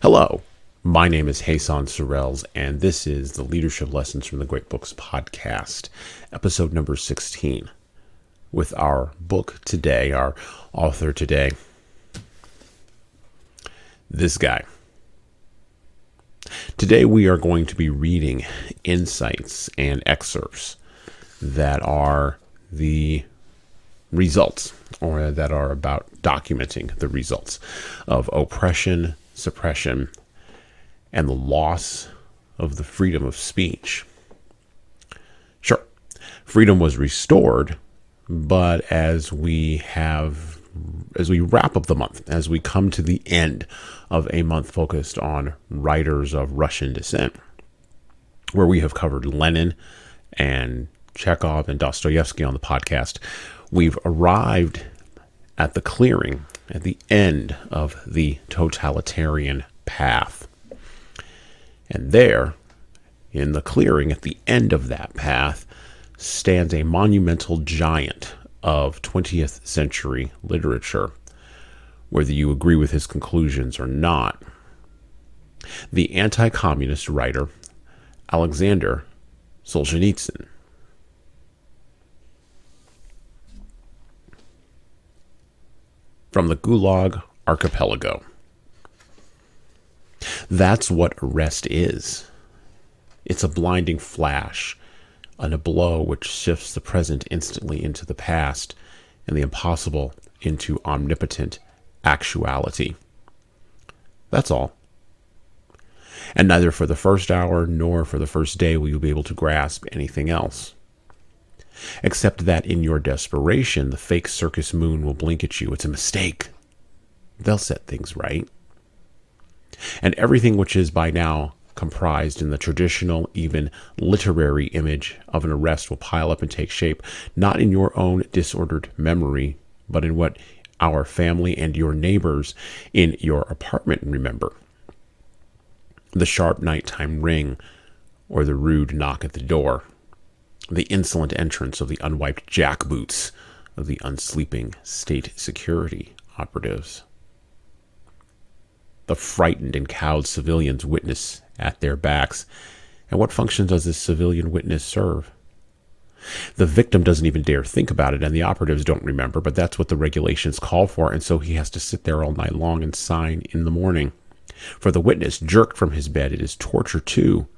Hello, my name is Hasan Sorrells, and this is the Leadership Lessons from the Great Books podcast, episode number 16, with our book today, our author today, this guy. Today we are going to be reading insights and excerpts that are the results, or that are about documenting the results of oppression, suppression, and the loss of the freedom of speech. Sure, freedom was restored, but as we wrap up the month, as we come to the end of a month focused on writers of Russian descent, where we have covered Lenin and Chekhov and Dostoevsky on the podcast, we've arrived at the clearing, at the end of the totalitarian path. And there, in the clearing, at the end of that path, stands a monumental giant of 20th century literature, whether you agree with his conclusions or not. The anti-communist writer, Aleksandr Solzhenitsyn. From the Gulag Archipelago. That's what arrest is. It's a blinding flash, and a blow which shifts the present instantly into the past, and the impossible into omnipotent actuality. That's all. And neither for the first hour nor for the first day will you be able to grasp anything else. Except that in your desperation, the fake circus moon will blink at you. It's a mistake. They'll set things right. And everything which is by now comprised in the traditional, even literary image of an arrest will pile up and take shape, not in your own disordered memory, but in what our family and your neighbors in your apartment remember. The sharp nighttime ring, or the rude knock at the door. The insolent entrance of the unwiped jackboots of the unsleeping state security operatives. The frightened and cowed civilians witness at their backs. And what function does this civilian witness serve? The victim doesn't even dare think about it, and the operatives don't remember, but that's what the regulations call for, and so he has to sit there all night long and sign in the morning. For the witness, jerked from his bed, it is torture too,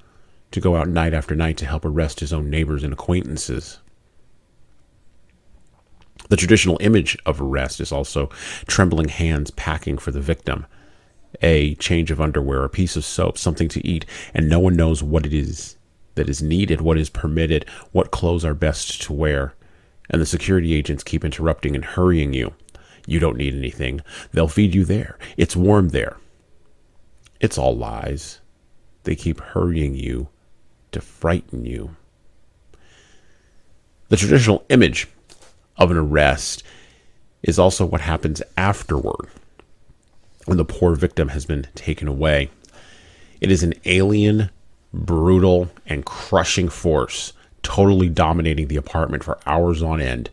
to go out night after night to help arrest his own neighbors and acquaintances. The traditional image of arrest is also trembling hands packing for the victim, a change of underwear, a piece of soap, something to eat, and no one knows what it is that is needed, what is permitted, what clothes are best to wear. And the security agents keep interrupting and hurrying you. You don't need anything. They'll feed you there. It's warm there. It's all lies. They keep hurrying you to frighten you. The traditional image of an arrest is also what happens afterward, when the poor victim has been taken away. It is an alien, brutal, and crushing force, totally dominating the apartment for hours on end.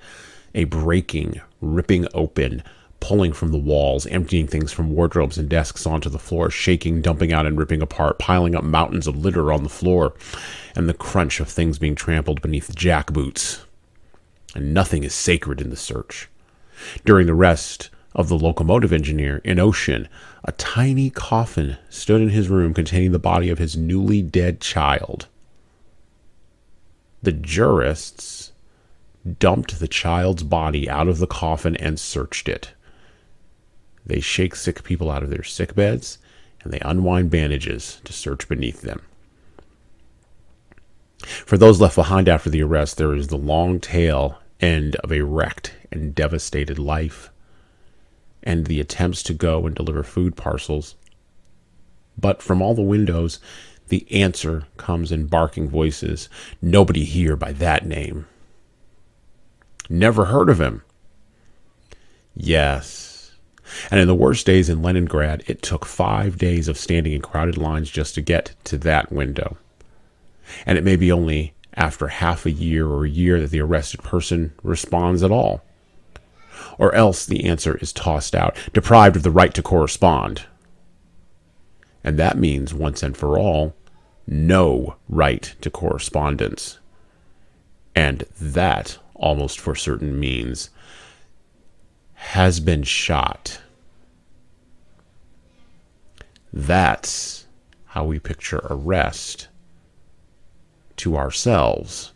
A breaking, ripping open, pulling from the walls, emptying things from wardrobes and desks onto the floor, shaking, dumping out and ripping apart, piling up mountains of litter on the floor, and the crunch of things being trampled beneath jackboots. And nothing is sacred in the search. During the rest of the locomotive engineer in Ocean, a tiny coffin stood in his room containing the body of his newly dead child. The jurists dumped the child's body out of the coffin and searched it. They shake sick people out of their sick beds, and they unwind bandages to search beneath them. For those left behind after the arrest, there is the long tail end of a wrecked and devastated life, and the attempts to go and deliver food parcels. But from all the windows, the answer comes in barking voices. Nobody here by that name. Never heard of him. Yes. And in the worst days in Leningrad, it took 5 days of standing in crowded lines just to get to that window. And it may be only after half a year or a year that the arrested person responds at all. Or else the answer is tossed out, deprived of the right to correspond. And that means, once and for all, no right to correspondence. And that, almost for certain, means has been shot. That's how we picture arrest to ourselves.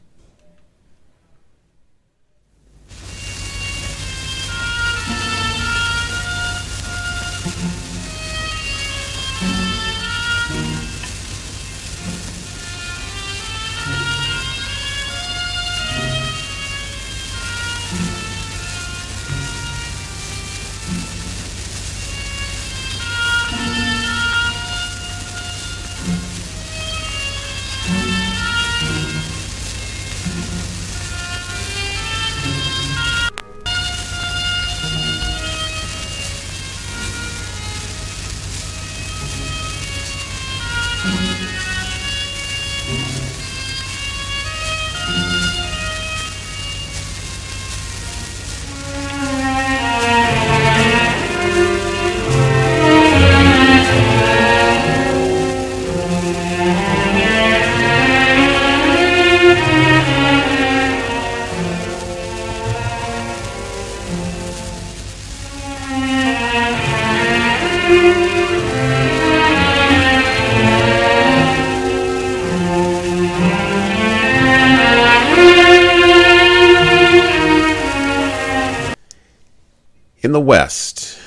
In the West,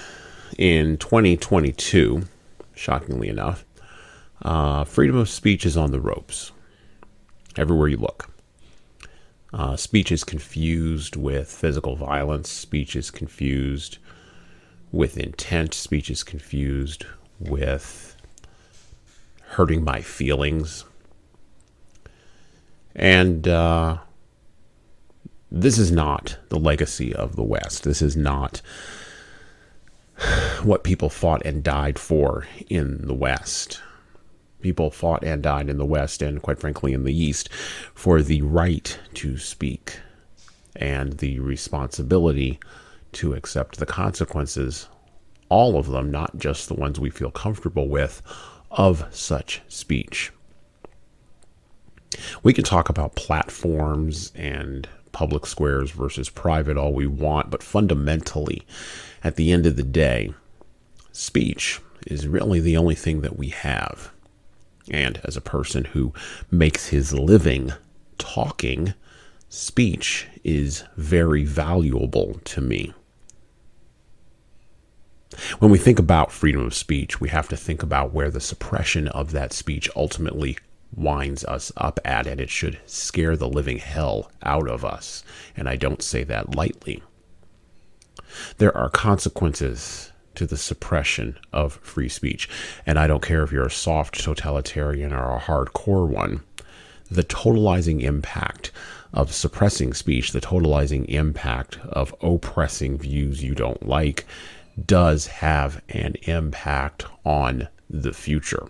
in 2022, shockingly enough, freedom of speech is on the ropes. Everywhere you look. Speech is confused with physical violence. Speech is confused with intent. Speech is confused with hurting my feelings. And this is not the legacy of the West. This is not what people fought and died for in the West. People fought and died in the West, and quite frankly in the East, for the right to speak and the responsibility to accept the consequences, all of them, not just the ones we feel comfortable with, of such speech. We can talk about platforms and public squares versus private all we want, but fundamentally, at the end of the day, speech is really the only thing that we have. And as a person who makes his living talking, speech is very valuable to me. When we think about freedom of speech, we have to think about where the suppression of that speech ultimately winds us up at, and it should scare the living hell out of us. And I don't say that lightly. There are consequences to the suppression of free speech. And I don't care if you're a soft totalitarian or a hardcore one. The totalizing impact of suppressing speech, the totalizing impact of oppressing views you don't like, does have an impact on the future.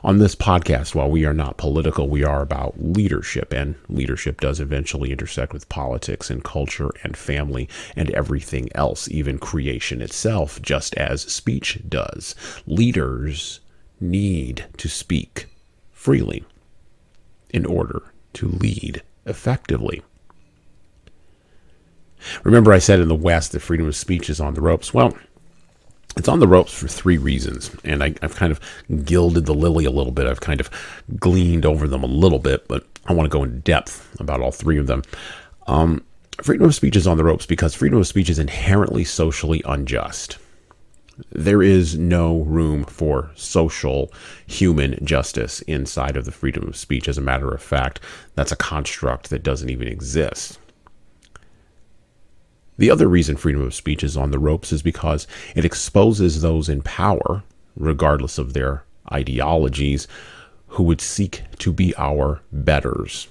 On this podcast, while we are not political, we are about leadership, and leadership does eventually intersect with politics and culture and family and everything else, even creation itself, just as speech does. Leaders need to speak freely in order to lead effectively. Remember I said in the West that freedom of speech is on the ropes? Well, it's on the ropes for three reasons, and I've kind of gilded the lily a little bit. I've kind of gleaned over them a little bit, but I want to go into depth about all three of them. Freedom of speech is on the ropes because freedom of speech is inherently socially unjust. There is no room for social human justice inside of the freedom of speech. As a matter of fact, that's a construct that doesn't even exist. The other reason freedom of speech is on the ropes is because it exposes those in power, regardless of their ideologies, who would seek to be our betters.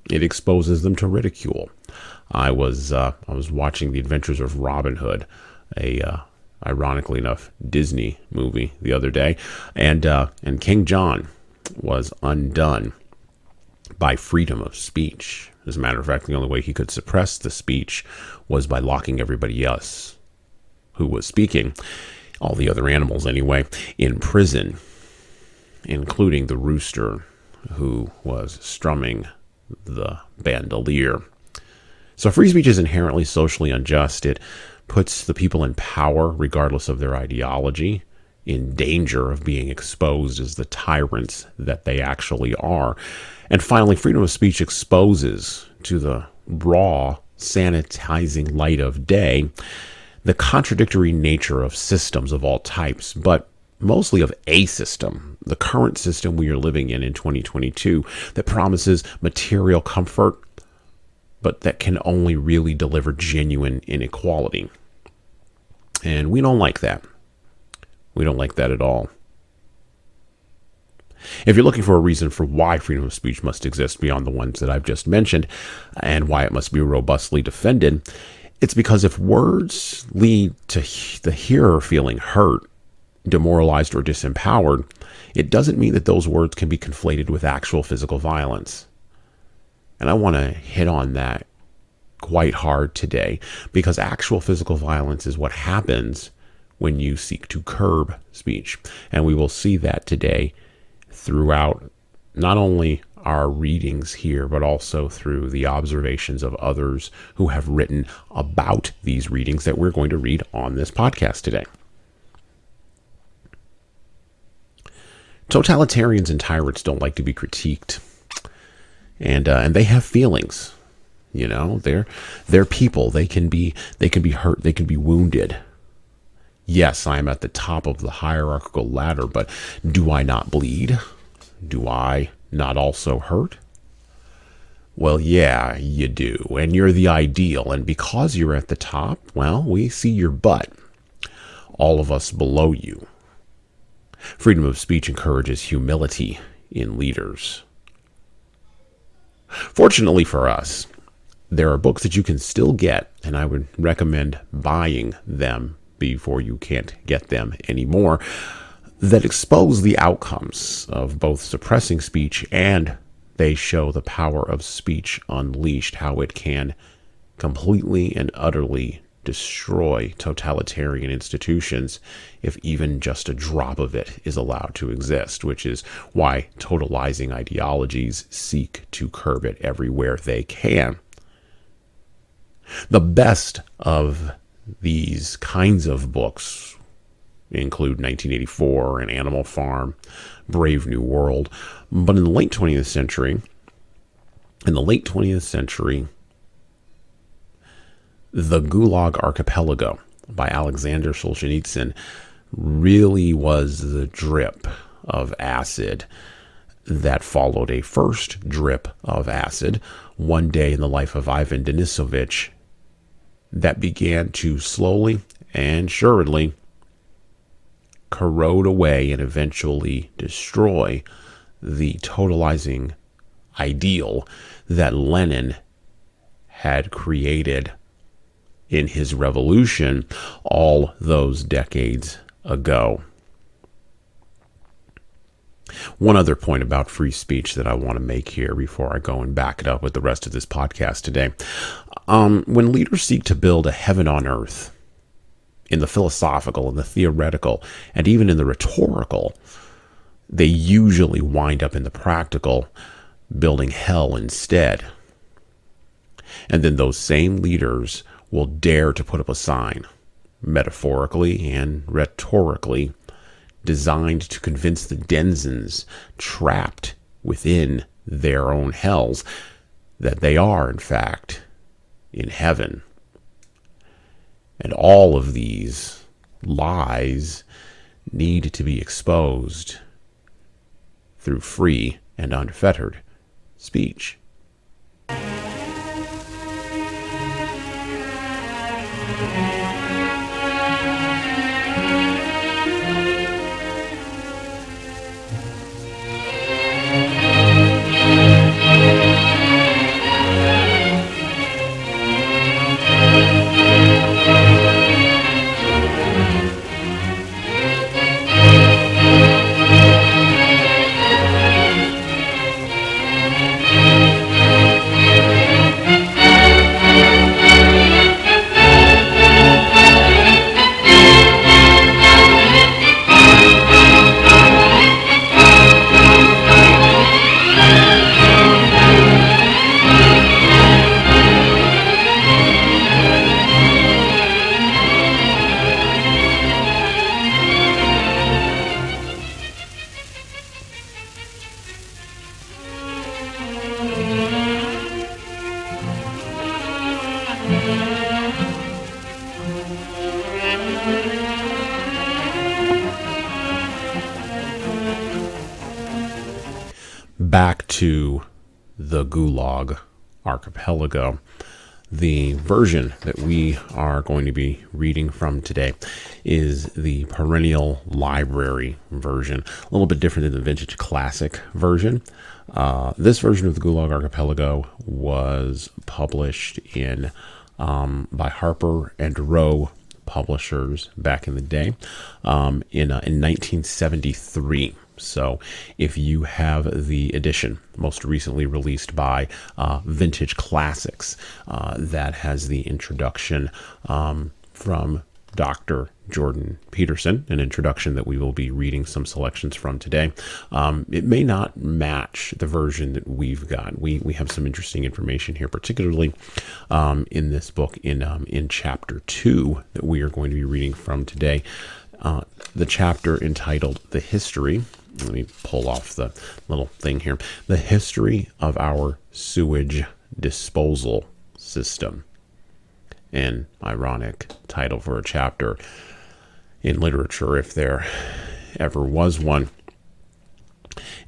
It exposes them to ridicule. I was watching The Adventures of Robin Hood, ironically enough, Disney movie the other day, and King John was undone by freedom of speech. As a matter of fact, the only way he could suppress the speech was by locking everybody else who was speaking. all the other animals anyway, in prison, including the rooster who was strumming the bandolier. So free speech is inherently socially unjust. It puts the people in power, regardless of their ideology, in danger of being exposed as the tyrants that they actually are. And finally, freedom of speech exposes to the raw, sanitizing light of day the contradictory nature of systems of all types, but mostly of a system, the current system we are living in 2022, that promises material comfort, but that can only really deliver genuine inequality. And we don't like that. We don't like that at all. If you're looking for a reason for why freedom of speech must exist beyond the ones that I've just mentioned, and why it must be robustly defended, it's because if words lead to the hearer feeling hurt, demoralized, or disempowered, it doesn't mean that those words can be conflated with actual physical violence. And I want to hit on that quite hard today, because actual physical violence is what happens when you seek to curb speech. And we will see that today throughout not only our readings here, but also through the observations of others who have written about these readings that we're going to read on this podcast today. Totalitarians and tyrants don't like to be critiqued, and they have feelings. You know, they're people. They can be hurt. They can be wounded. Yes, I am at the top of the hierarchical ladder, but do I not bleed? Do I not also hurt? Well, yeah, you do, and you're the ideal, and because you're at the top, well, we see your butt. All of us below you. Freedom of speech encourages humility in leaders. Fortunately for us, there are books that you can still get, and I would recommend buying them before you can't get them anymore, that expose the outcomes of both suppressing speech, and they show the power of speech unleashed, how it can completely and utterly destroy totalitarian institutions if even just a drop of it is allowed to exist, which is why totalizing ideologies seek to curb it everywhere they can. The best of these kinds of books include 1984 and Animal Farm, Brave New World, but in the late 20th century, The Gulag Archipelago by Aleksandr Solzhenitsyn really was the drip of acid that followed a first drip of acid, One Day in the Life of Ivan Denisovich, that began to slowly and surely corrode away and eventually destroy the totalizing ideal that Lenin had created in his revolution all those decades ago. One other point about free speech that I want to make here before I go and back it up with the rest of this podcast today. When leaders seek to build a heaven on earth, in the philosophical, in the theoretical, and even in the rhetorical, they usually wind up in the practical, building hell instead. And then those same leaders will dare to put up a sign, metaphorically and rhetorically, designed to convince the denizens trapped within their own hells that they are, in fact, in heaven. And all of these lies need to be exposed through free and unfettered speech. Back to the Gulag Archipelago. The version that we are going to be reading from today is the perennial library version, a little bit different than the vintage classic version. This version of the Gulag Archipelago was published in by Harper and Row publishers back in the day in 1973. So if you have the edition most recently released by Vintage Classics, that has the introduction from Dr. Jordan Peterson, an introduction that we will be reading some selections from today. It may not match the version that we've got. We have some interesting information here, particularly in this book in chapter 2 that we are going to be reading from today. The chapter entitled The History. Let me pull off the little thing here. The History of Our Sewage Disposal System. An ironic title for a chapter in literature, if there ever was one.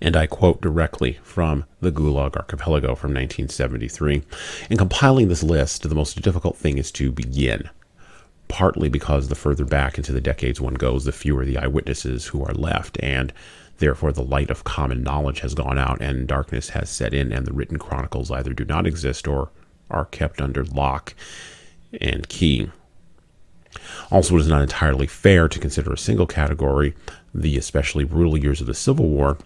And I quote directly from the Gulag Archipelago from 1973. In compiling this list, the most difficult thing is to begin. Partly because the further back into the decades one goes, the fewer the eyewitnesses who are left, and therefore the light of common knowledge has gone out and darkness has set in, and the written chronicles either do not exist or are kept under lock and key. Also, it is not entirely fair to consider a single category, the especially brutal years of the Civil War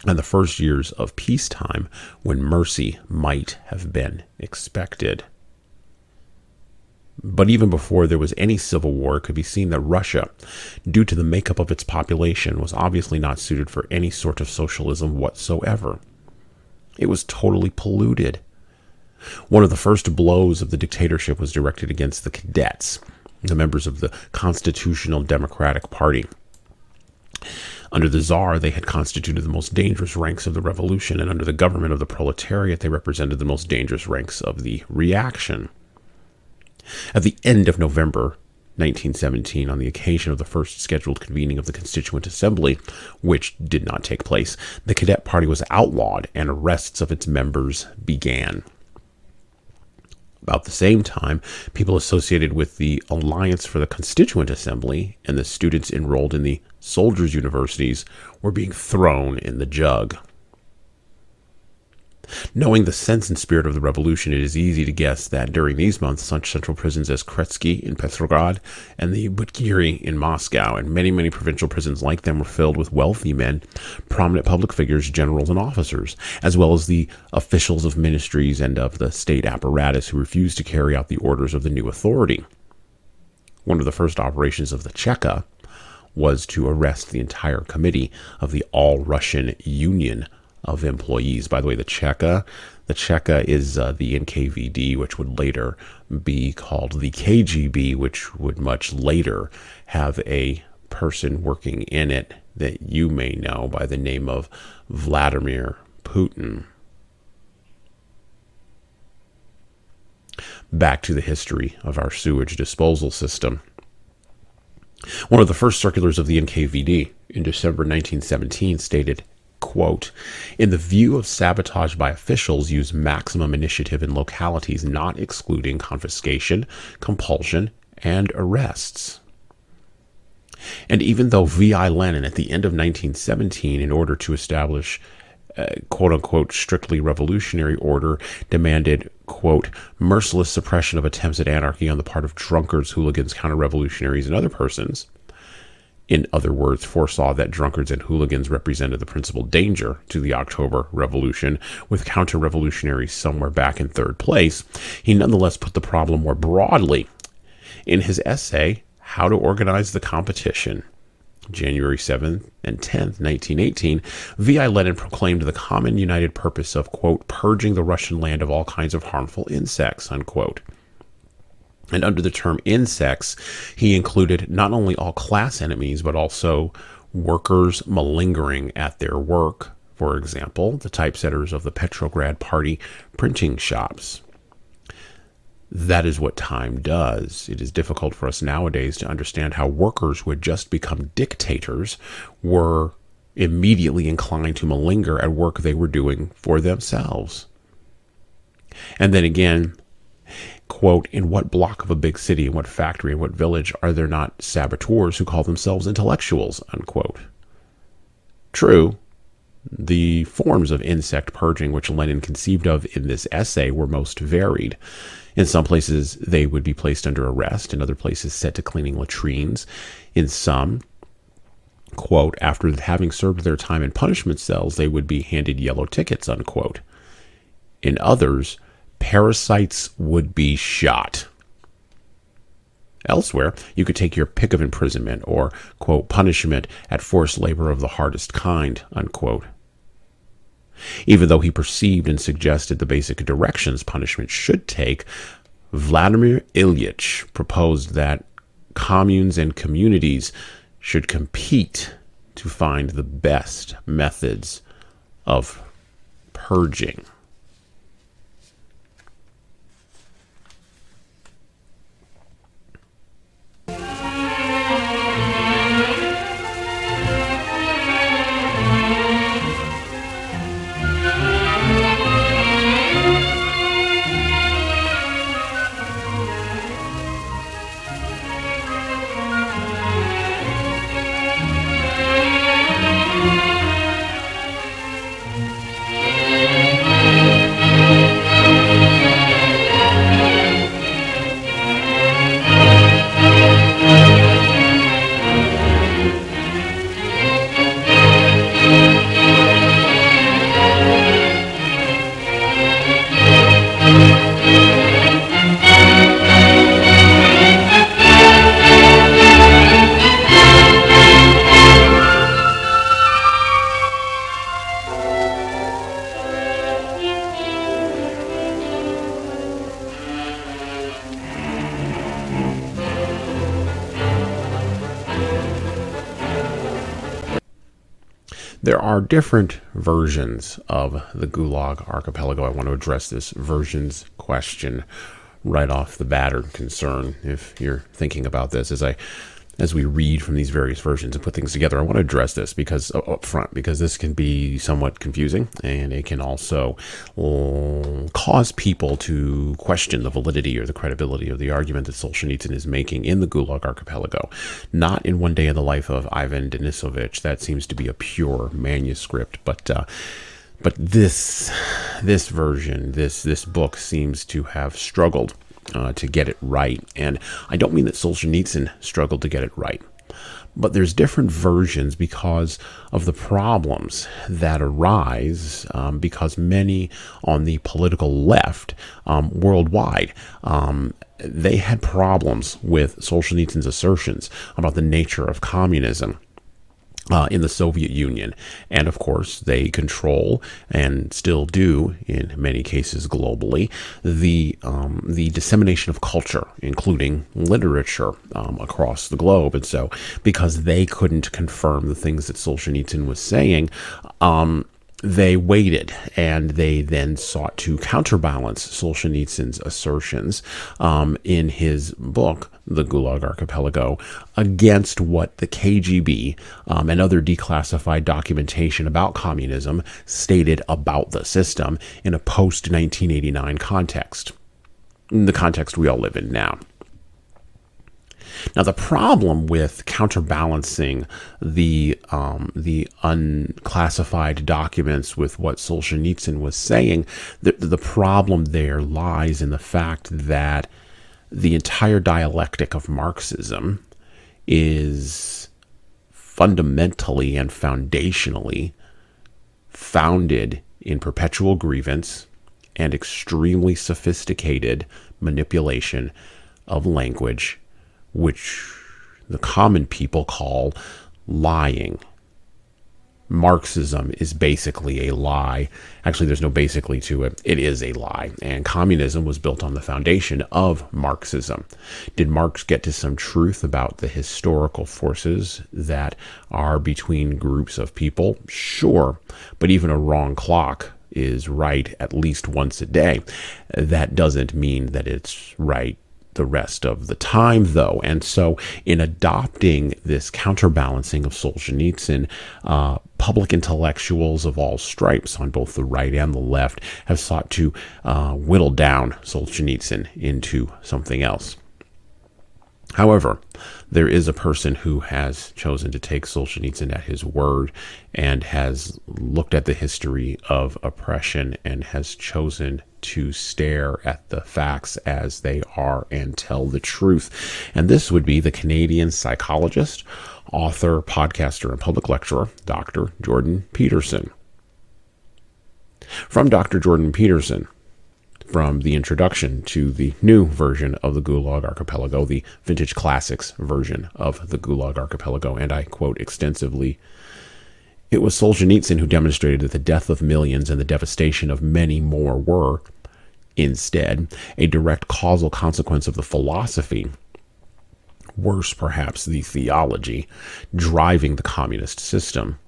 and the first years of peacetime, when mercy might have been expected. But even before there was any civil war, it could be seen that Russia, due to the makeup of its population, was obviously not suited for any sort of socialism whatsoever. It was totally polluted. One of the first blows of the dictatorship was directed against the cadets, the members of the Constitutional Democratic Party. Under the Tsar, they had constituted the most dangerous ranks of the revolution, and under the government of the proletariat, they represented the most dangerous ranks of the reaction. At the end of November 1917, on the occasion of the first scheduled convening of the Constituent Assembly, which did not take place, the Cadet Party was outlawed and arrests of its members began. About the same time, people associated with the Alliance for the Constituent Assembly and the students enrolled in the soldiers' universities were being thrown in the jug. Knowing the sense and spirit of the revolution, it is easy to guess that during these months, such central prisons as Kretsky in Petrograd and the Butgiri in Moscow and many provincial prisons like them were filled with wealthy men, prominent public figures, generals and officers, as well as the officials of ministries and of the state apparatus who refused to carry out the orders of the new authority. One of the first operations of the Cheka was to arrest the entire committee of the All-Russian Union of Employees. By the way, the Cheka is the NKVD, which would later be called the KGB, which would much later have a person working in it that you may know by the name of Vladimir Putin. Back to the history of our sewage disposal system. One of the first circulars of the NKVD in December 1917 stated, quote, in the view of sabotage by officials, use maximum initiative in localities not excluding confiscation, compulsion, and arrests. And even though V.I. Lenin at the end of 1917, in order to establish quote-unquote strictly revolutionary order, demanded, quote, merciless suppression of attempts at anarchy on the part of drunkards, hooligans, counter-revolutionaries, and other persons, in other words, foresaw that drunkards and hooligans represented the principal danger to the October Revolution, with counter-revolutionaries somewhere back in third place, he nonetheless put the problem more broadly in his essay, How to Organize the Competition. January 7th and 10th, 1918, V.I. Lenin proclaimed the common united purpose of, quote, purging the Russian land of all kinds of harmful insects, unquote. And under the term insects, he included not only all class enemies, but also workers malingering at their work. For example, the typesetters of the Petrograd Party printing shops. That is what time does. It is difficult for us nowadays to understand how workers who had just become dictators were immediately inclined to malinger at work they were doing for themselves. And then again, quote, in what block of a big city, in what factory, in what village are there not saboteurs who call themselves intellectuals, unquote. True, the forms of insect purging which Lenin conceived of in this essay were most varied. In some places, they would be placed under arrest. In other places, set to cleaning latrines. In some, quote, after having served their time in punishment cells, they would be handed yellow tickets, unquote. In others, parasites would be shot. Elsewhere, you could take your pick of imprisonment or, quote, punishment at forced labor of the hardest kind, unquote. Even though he perceived and suggested the basic directions punishment should take, Vladimir Ilyich proposed that communes and communities should compete to find the best methods of purging. There are different versions of the Gulag Archipelago. I want to address this versions question right off the bat, or concern, if you're thinking about this as we read from these various versions and put things together. I want to address this because up front, because this can be somewhat confusing, and it can also cause people to question the validity or the credibility of the argument that Solzhenitsyn is making in the Gulag Archipelago. Not in One Day in the Life of Ivan Denisovich. That seems to be a pure manuscript, but this version, this book seems to have struggled to get it right. And I don't mean that Solzhenitsyn struggled to get it right, but there's different versions because of the problems that arise because many on the political left worldwide, they had problems with Solzhenitsyn's assertions about the nature of communism in the Soviet Union. And of course, they control, and still do in many cases globally, the dissemination of culture, including literature, across the globe. And so, because they couldn't confirm the things that Solzhenitsyn was saying, they waited, and they then sought to counterbalance Solzhenitsyn's assertions in his book, The Gulag Archipelago, against what the KGB and other declassified documentation about communism stated about the system in a post-1989 context, in the context we all live in now. Now, the problem with counterbalancing the unclassified documents with what Solzhenitsyn was saying, the problem there lies in the fact that the entire dialectic of Marxism is fundamentally and foundationally founded in perpetual grievance and extremely sophisticated manipulation of language, which the common people call lying. Marxism is basically a lie. Actually, there's no basically to it. It is a lie. And communism was built on the foundation of Marxism. Did Marx get to some truth about the historical forces that are between groups of people? Sure. But even a wrong clock is right at least once a day. That doesn't mean that it's right the rest of the time, though. And so in adopting this counterbalancing of Solzhenitsyn, public intellectuals of all stripes on both the right and the left have sought to whittle down Solzhenitsyn into something else. However, there is a person who has chosen to take Solzhenitsyn at his word and has looked at the history of oppression and has chosen to stare at the facts as they are and tell the truth. And this would be the Canadian psychologist, author, podcaster, and public lecturer, Dr. Jordan Peterson. From Dr. Jordan Peterson, from the introduction to the new version of the Gulag Archipelago, the vintage classics version of the Gulag Archipelago, and I quote extensively, "It was Solzhenitsyn who demonstrated that the death of millions and the devastation of many more were, instead, a direct causal consequence of the philosophy, worse perhaps the theology, driving the communist system.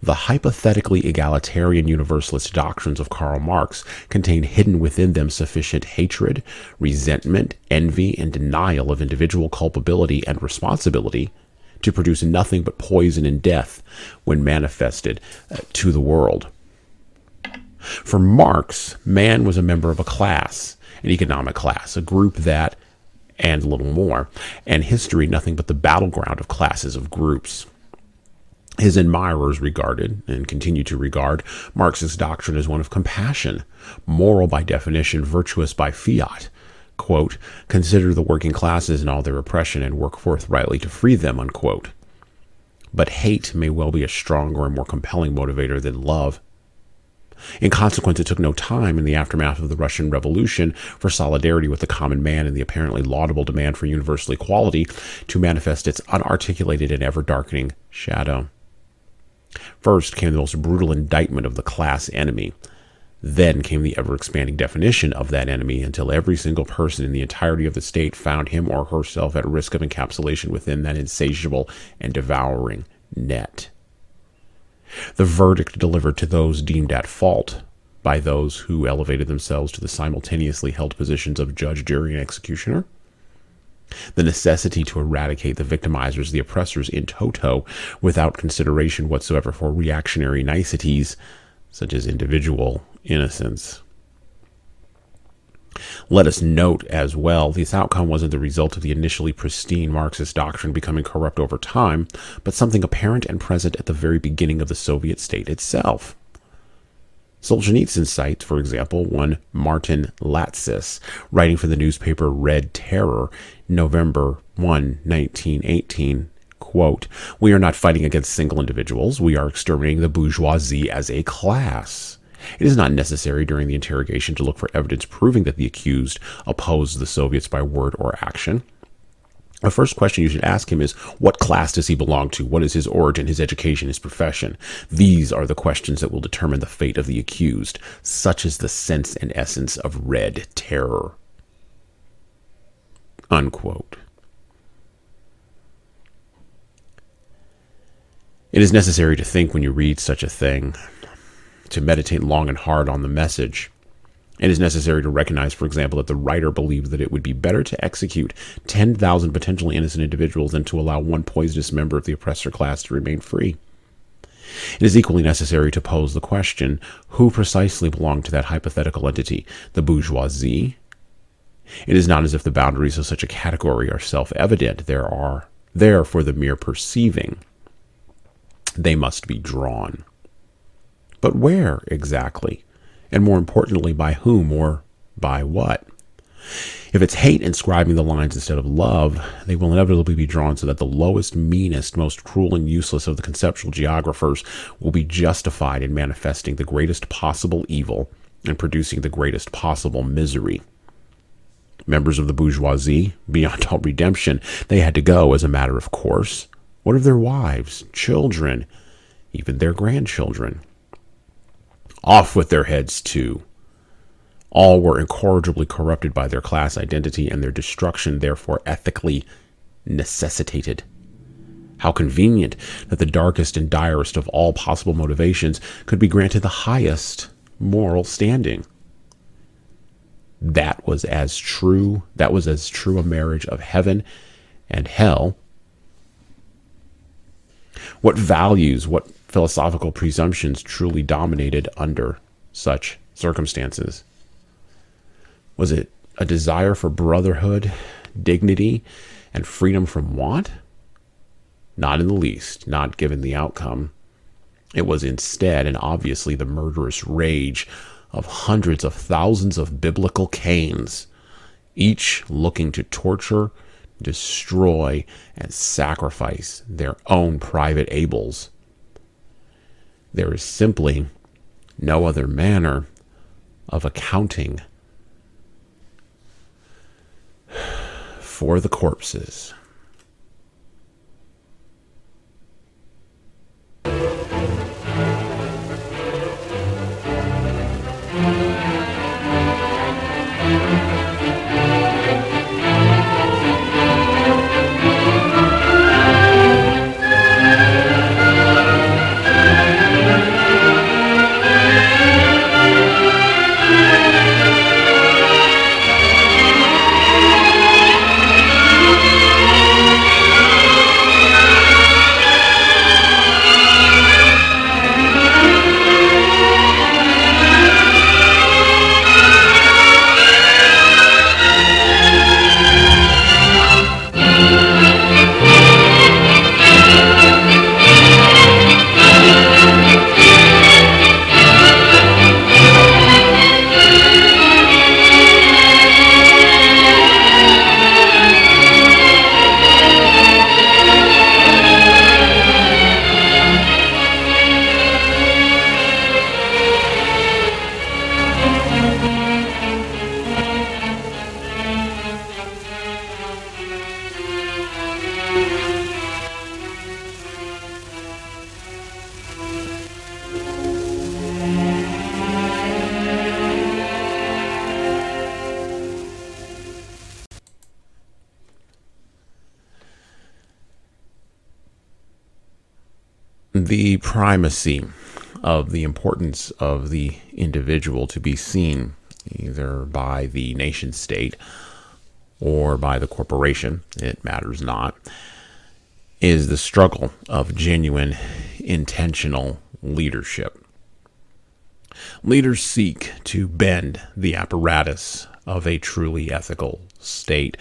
The hypothetically egalitarian universalist doctrines of Karl Marx contain hidden within them sufficient hatred, resentment, envy, and denial of individual culpability and responsibility to produce nothing but poison and death when manifested to the world. For Marx, man was a member of a class, an economic class, a group that, and a little more, and history nothing but the battleground of classes of groups. His admirers regarded, and continue to regard, Marx's doctrine as one of compassion, moral by definition, virtuous by fiat. Quote, consider the working classes and all their oppression and work forthrightly to free them, unquote. But hate may well be a stronger and more compelling motivator than love. In consequence, it took no time in the aftermath of the Russian Revolution for solidarity with the common man and the apparently laudable demand for universal equality to manifest its unarticulated and ever-darkening shadow. First came the most brutal indictment of the class enemy. Then came the ever-expanding definition of that enemy until every single person in the entirety of the state found him or herself at risk of encapsulation within that insatiable and devouring net. The verdict delivered to those deemed at fault by those who elevated themselves to the simultaneously held positions of judge, jury, and executioner. The necessity to eradicate the victimizers, the oppressors in toto, without consideration whatsoever for reactionary niceties, such as individual innocence. Let us note as well, this outcome wasn't the result of the initially pristine Marxist doctrine becoming corrupt over time, but something apparent and present at the very beginning of the Soviet state itself. Solzhenitsyn cites, for example, one Martin Latsis, writing for the newspaper Red Terror, November 1, 1918, quote, we are not fighting against single individuals, we are exterminating the bourgeoisie as a class. It is not necessary during the interrogation to look for evidence proving that the accused opposed the Soviets by word or action. The first question you should ask him is, what class does he belong to? What is his origin, his education, his profession? These are the questions that will determine the fate of the accused. Such is the sense and essence of Red Terror. Unquote. It is necessary to think when you read such a thing, to meditate long and hard on the message. It is necessary to recognize, for example, that the writer believed that it would be better to execute 10,000 potentially innocent individuals than to allow one poisonous member of the oppressor class to remain free. It is equally necessary to pose the question, who precisely belonged to that hypothetical entity, the bourgeoisie? It is not as if the boundaries of such a category are self-evident. There for the mere perceiving. They must be drawn. But where exactly? And more importantly, by whom or by what? If it's hate inscribing the lines instead of love, they will inevitably be drawn so that the lowest, meanest, most cruel and useless of the conceptual geographers will be justified in manifesting the greatest possible evil and producing the greatest possible misery. Members of the bourgeoisie, beyond all redemption, they had to go as a matter of course. What of their wives, children, even their grandchildren? Off with their heads, too. All were incorrigibly corrupted by their class identity, and their destruction, therefore, ethically necessitated. How convenient that the darkest and direst of all possible motivations could be granted the highest moral standing. That was as true a marriage of heaven and hell. What values, what philosophical presumptions truly dominated under such circumstances? Was it a desire for brotherhood, dignity, and freedom from want? Not in the least, not given the outcome. It was instead and obviously the murderous rage of hundreds of thousands of biblical Cains, each looking to torture, destroy, and sacrifice their own private Abels. There is simply no other manner of accounting for the corpses. The primacy of the importance of the individual to be seen either by the nation state or by the corporation, it matters not, is the struggle of genuine, intentional leadership. Leaders seek to bend the apparatus of a truly ethical state,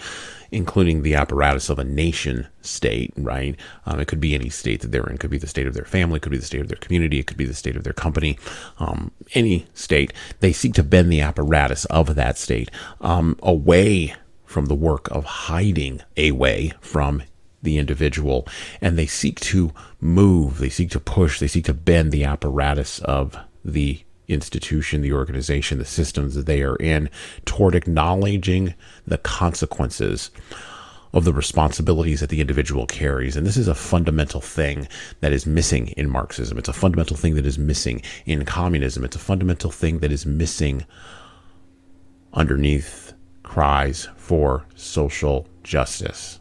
including the apparatus of a nation state, right? It could be any state that they're in. It could be the state of their family. It could be the state of their community. It could be the state of their company. Any state. They seek to bend the apparatus of that state away from the work of hiding away from the individual. And they seek to move. They seek to push. They seek to bend the apparatus of the institution, the organization, the systems that they are in toward acknowledging the consequences of the responsibilities that the individual carries. And this is a fundamental thing that is missing in Marxism. It's a fundamental thing that is missing in communism. It's a fundamental thing that is missing underneath cries for social justice,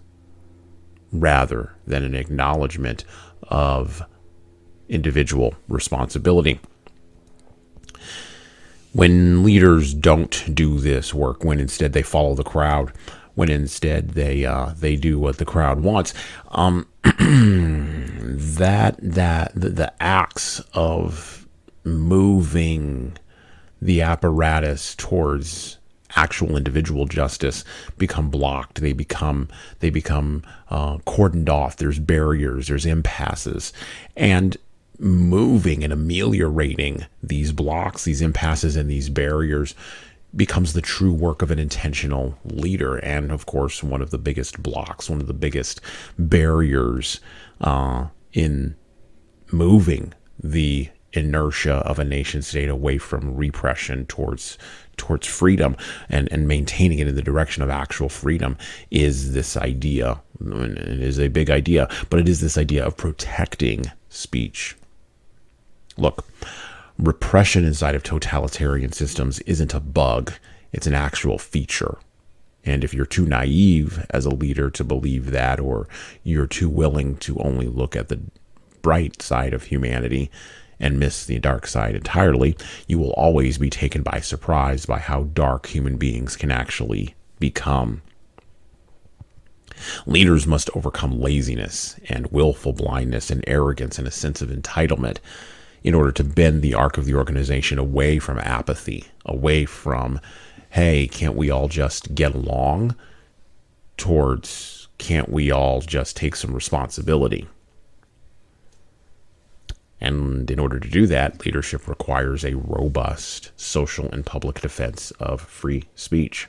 rather than an acknowledgement of individual responsibility. When leaders don't do this work, when instead they follow the crowd, when instead they do what the crowd wants, the acts of moving the apparatus towards actual individual justice become blocked. They become cordoned off. There's barriers. There's impasses, and moving and ameliorating these blocks, these impasses, and these barriers becomes the true work of an intentional leader. And of course, one of the biggest blocks, one of the biggest barriers in moving the inertia of a nation state away from repression towards freedom and maintaining it in the direction of actual freedom is this idea. And it is a big idea, but it is this idea of protecting speech. Look, repression inside of totalitarian systems isn't a bug. It's an actual feature. And if you're too naive as a leader to believe that, or you're too willing to only look at the bright side of humanity and miss the dark side entirely, you will always be taken by surprise by how dark human beings can actually become. Leaders must overcome laziness and willful blindness and arrogance and a sense of entitlement in order to bend the arc of the organization away from apathy, away from, hey, can't we all just get along, towards, can't we all just take some responsibility? And in order to do that, leadership requires a robust social and public defense of free speech.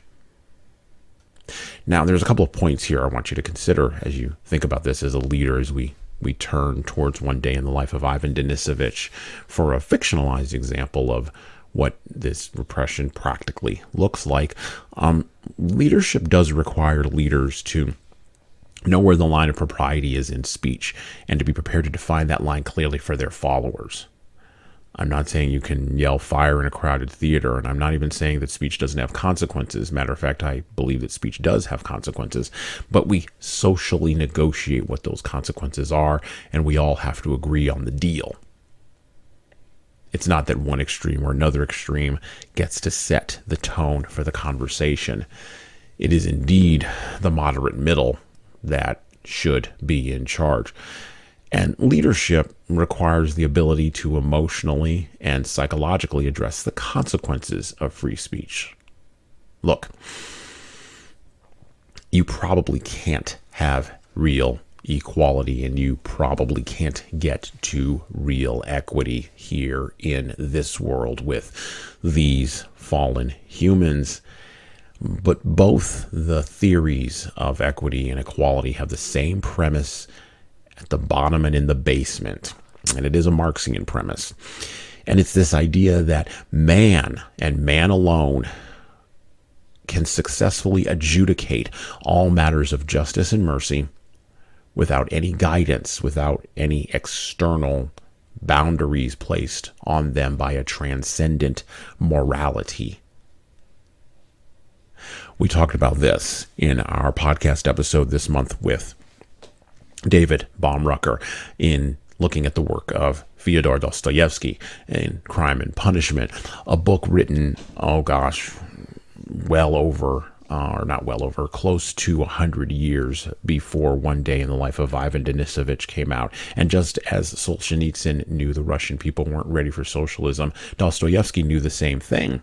Now, there's a couple of points here I want you to consider as you think about this as a leader, as we turn towards One Day in the Life of Ivan Denisovich for a fictionalized example of what this repression practically looks like. Leadership does require leaders to know where the line of propriety is in speech and to be prepared to define that line clearly for their followers. I'm not saying you can yell fire in a crowded theater, and I'm not even saying that speech doesn't have consequences. Matter of fact, I believe that speech does have consequences, but we socially negotiate what those consequences are, and we all have to agree on the deal. It's not that one extreme or another extreme gets to set the tone for the conversation. It is indeed the moderate middle that should be in charge. And leadership requires the ability to emotionally and psychologically address the consequences of free speech. Look, you probably can't have real equality, and you probably can't get to real equity here in this world with these fallen humans. But both the theories of equity and equality have the same premise at the bottom and in the basement. And it is a Marxian premise. And it's this idea that man and man alone can successfully adjudicate all matters of justice and mercy without any guidance, without any external boundaries placed on them by a transcendent morality. We talked about this in our podcast episode this month with David Baumrucker in looking at the work of Fyodor Dostoevsky in Crime and Punishment, a book written, close to 100 years before One Day in the Life of Ivan Denisovich came out. And just as Solzhenitsyn knew the Russian people weren't ready for socialism, Dostoevsky knew the same thing.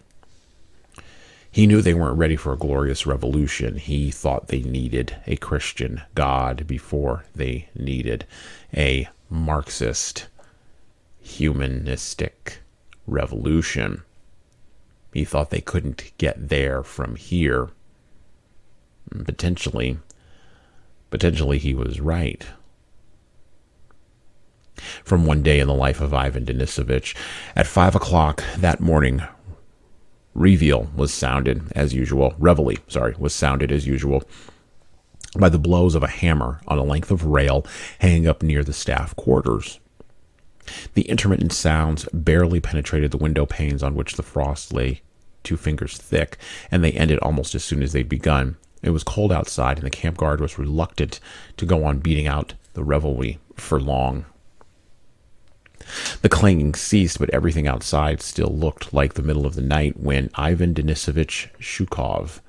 He knew they weren't ready for a glorious revolution. He thought they needed a Christian God before they needed a Marxist, humanistic revolution. He thought they couldn't get there from here. Potentially he was right. From One Day in the Life of Ivan Denisovich, at 5 o'clock that morning, reveille was sounded as usual by the blows of a hammer on a length of rail hanging up near the staff quarters. The intermittent sounds barely penetrated the window panes on which the frost lay 2 fingers thick, and they ended almost as soon as they'd begun. It was cold outside, and the camp guard was reluctant to go on beating out the revelry for long. The clanging ceased, but everything outside still looked like the middle of the night when Ivan Denisovich Shukov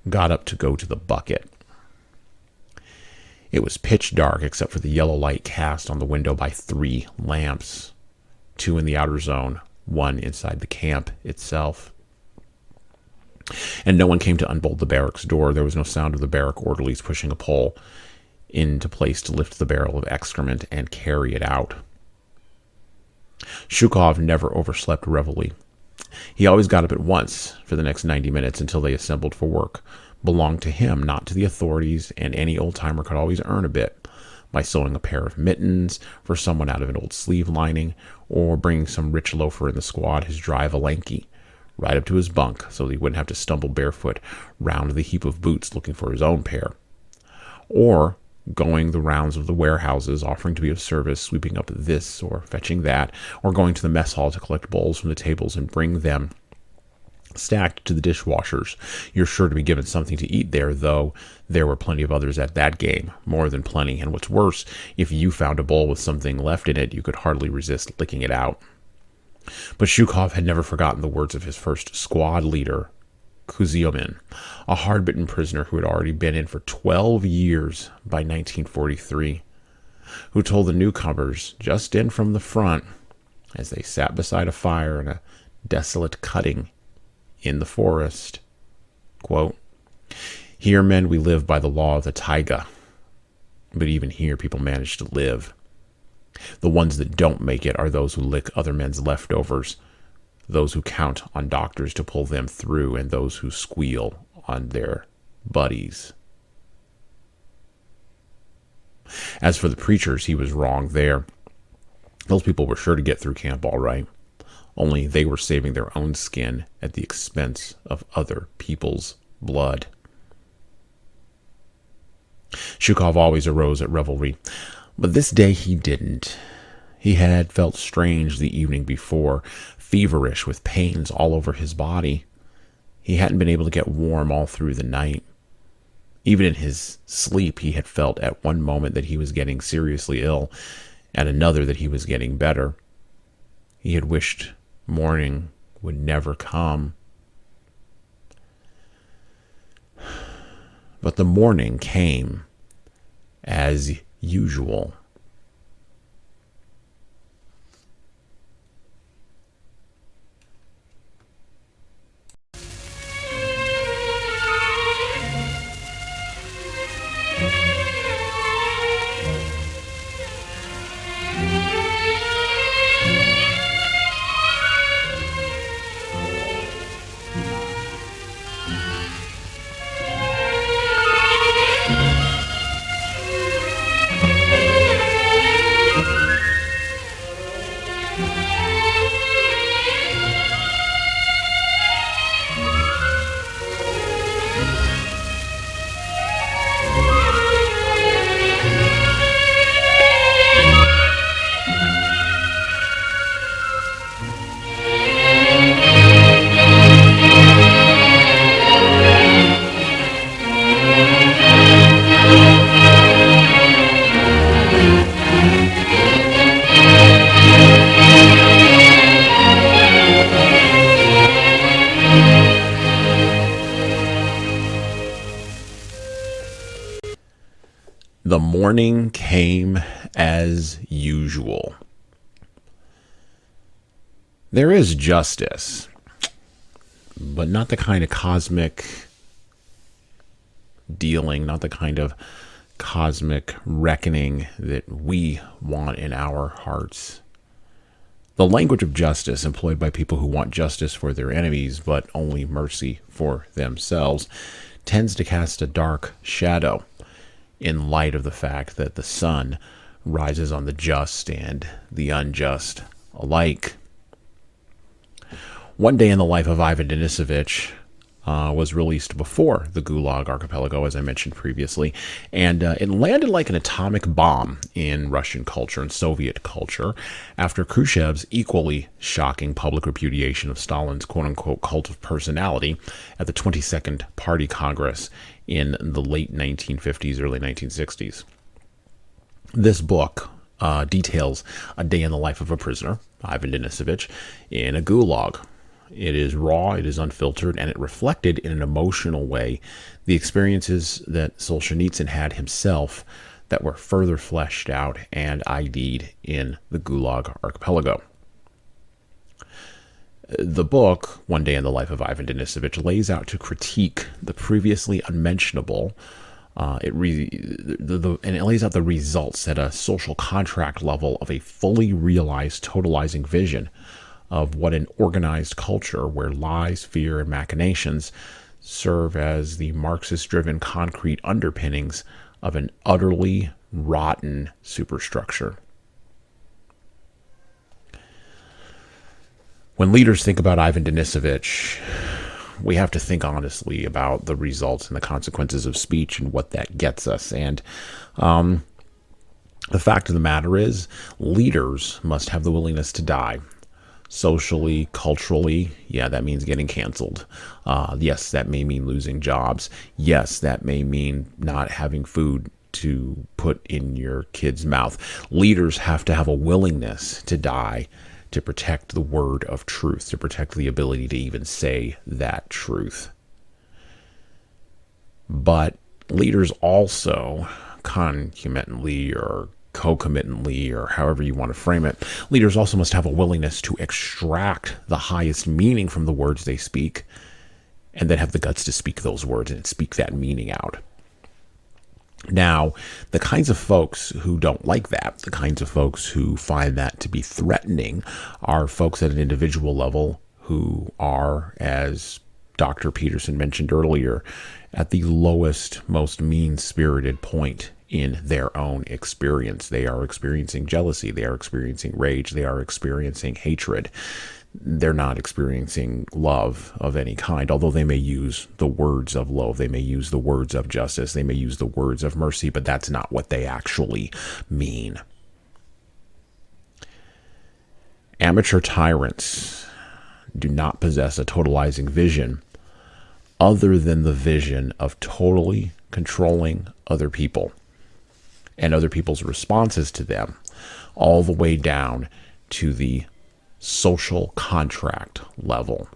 got up to go to the bucket. It was pitch dark except for the yellow light cast on the window by 3 lamps, 2 in the outer zone, 1 inside the camp itself. And no one came to unbolt the barracks door. There was no sound of the barrack orderlies pushing a pole into place to lift the barrel of excrement and carry it out. Shukov never overslept reveille. He always got up at once for the next 90 minutes until they assembled for work. Belonged to him, not to the authorities, and any old-timer could always earn a bit by sewing a pair of mittens for someone out of an old sleeve lining, or bringing some rich loafer in the squad his dry Valenki right up to his bunk so that he wouldn't have to stumble barefoot round the heap of boots looking for his own pair. Or going the rounds of the warehouses, offering to be of service, sweeping up this or fetching that, or going to the mess hall to collect bowls from the tables and bring them stacked to the dishwashers. You're sure to be given something to eat there, though there were plenty of others at that game, more than plenty. And what's worse, if you found a bowl with something left in it, you could hardly resist licking it out. But Shukov had never forgotten the words of his first squad leader, Kuzyomin, a hard-bitten prisoner who had already been in for 12 years by 1943, who told the newcomers just in from the front, as they sat beside a fire in a desolate cutting in the forest, quote, "Here, men, we live by the law of the taiga, but even here people manage to live. The ones that don't make it are those who lick other men's leftovers, those who count on doctors to pull them through, and those who squeal on their buddies." As for the preachers, he was wrong there. Those people were sure to get through camp all right, only they were saving their own skin at the expense of other people's blood. Shukov always arose at revelry, but this day he didn't. He had felt strange the evening before, feverish with pains all over his body. He hadn't been able to get warm all through the night. Even in his sleep, he had felt at one moment that he was getting seriously ill, at another that he was getting better. He had wished morning would never come. But the morning came as usual. The morning came as usual. There is justice, but not the kind of cosmic dealing, not the kind of cosmic reckoning that we want in our hearts. The language of justice employed by people who want justice for their enemies, but only mercy for themselves, tends to cast a dark shadow in light of the fact that the sun rises on the just and the unjust alike. One Day in the Life of Ivan Denisovich was released before the Gulag Archipelago, as I mentioned previously, and it landed like an atomic bomb in Russian culture and Soviet culture after Khrushchev's equally shocking public repudiation of Stalin's quote-unquote cult of personality at the 22nd Party Congress in the late 1950s, early 1960s. This book details a day in the life of a prisoner, Ivan Denisovich, in a gulag. It is raw, it is unfiltered, and it reflected in an emotional way the experiences that Solzhenitsyn had himself that were further fleshed out and ID'd in the Gulag Archipelago. The book, One Day in the Life of Ivan Denisovich, lays out to critique the previously unmentionable, and it lays out the results at a social contract level of a fully realized totalizing vision of what an organized culture where lies, fear, and machinations serve as the Marxist-driven concrete underpinnings of an utterly rotten superstructure. When leaders think about Ivan Denisovich, we have to think honestly about the results and the consequences of speech and what that gets us. And the fact of the matter is, leaders must have the willingness to die socially, culturally, yeah, that means getting canceled. Yes, that may mean losing jobs. Yes, that may mean not having food to put in your kid's mouth. Leaders have to have a willingness to die to protect the word of truth, to protect the ability to even say that truth. But leaders also concomitantly or concomitantly, or however you want to frame it, leaders also must have a willingness to extract the highest meaning from the words they speak, and then have the guts to speak those words and speak that meaning out. Now, the kinds of folks who don't like that, the kinds of folks who find that to be threatening, are folks at an individual level who are, as Dr. Peterson mentioned earlier, at the lowest, most mean-spirited point in their own experience. They are experiencing jealousy. They are experiencing rage. They are experiencing hatred. They're not experiencing love of any kind, although they may use the words of love. They may use the words of justice. They may use the words of mercy, but that's not what they actually mean. Amateur tyrants do not possess a totalizing vision other than the vision of totally controlling other people and other people's responses to them, all the way down to the social contract level.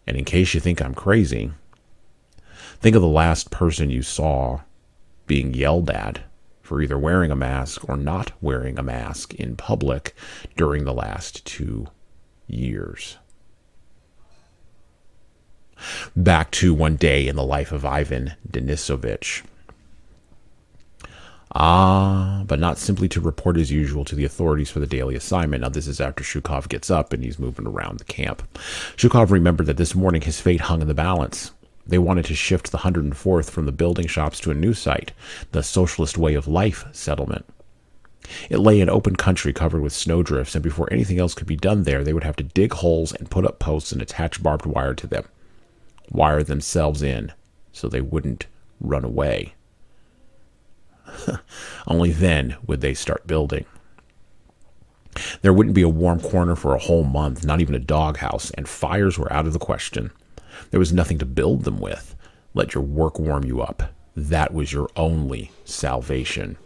And in case you think I'm crazy, think of the last person you saw being yelled at for either wearing a mask or not wearing a mask in public during the last 2 years. Back to one day in the life of Ivan Denisovich. But not simply to report as usual to the authorities for the daily assignment. Now, this is after Shukov gets up and he's moving around the camp. Shukov remembered that this morning his fate hung in the balance. They wanted to shift the 104th from the building shops to a new site, the Socialist Way of Life settlement. It lay in open country covered with snowdrifts, and before anything else could be done there, they would have to dig holes and put up posts and attach barbed wire to them. Wire themselves in so they wouldn't run away. Only then would they start building. There wouldn't be a warm corner for a whole month, not even a doghouse, and fires were out of the question. There was nothing to build them with. Let your work warm you up. That was your only salvation.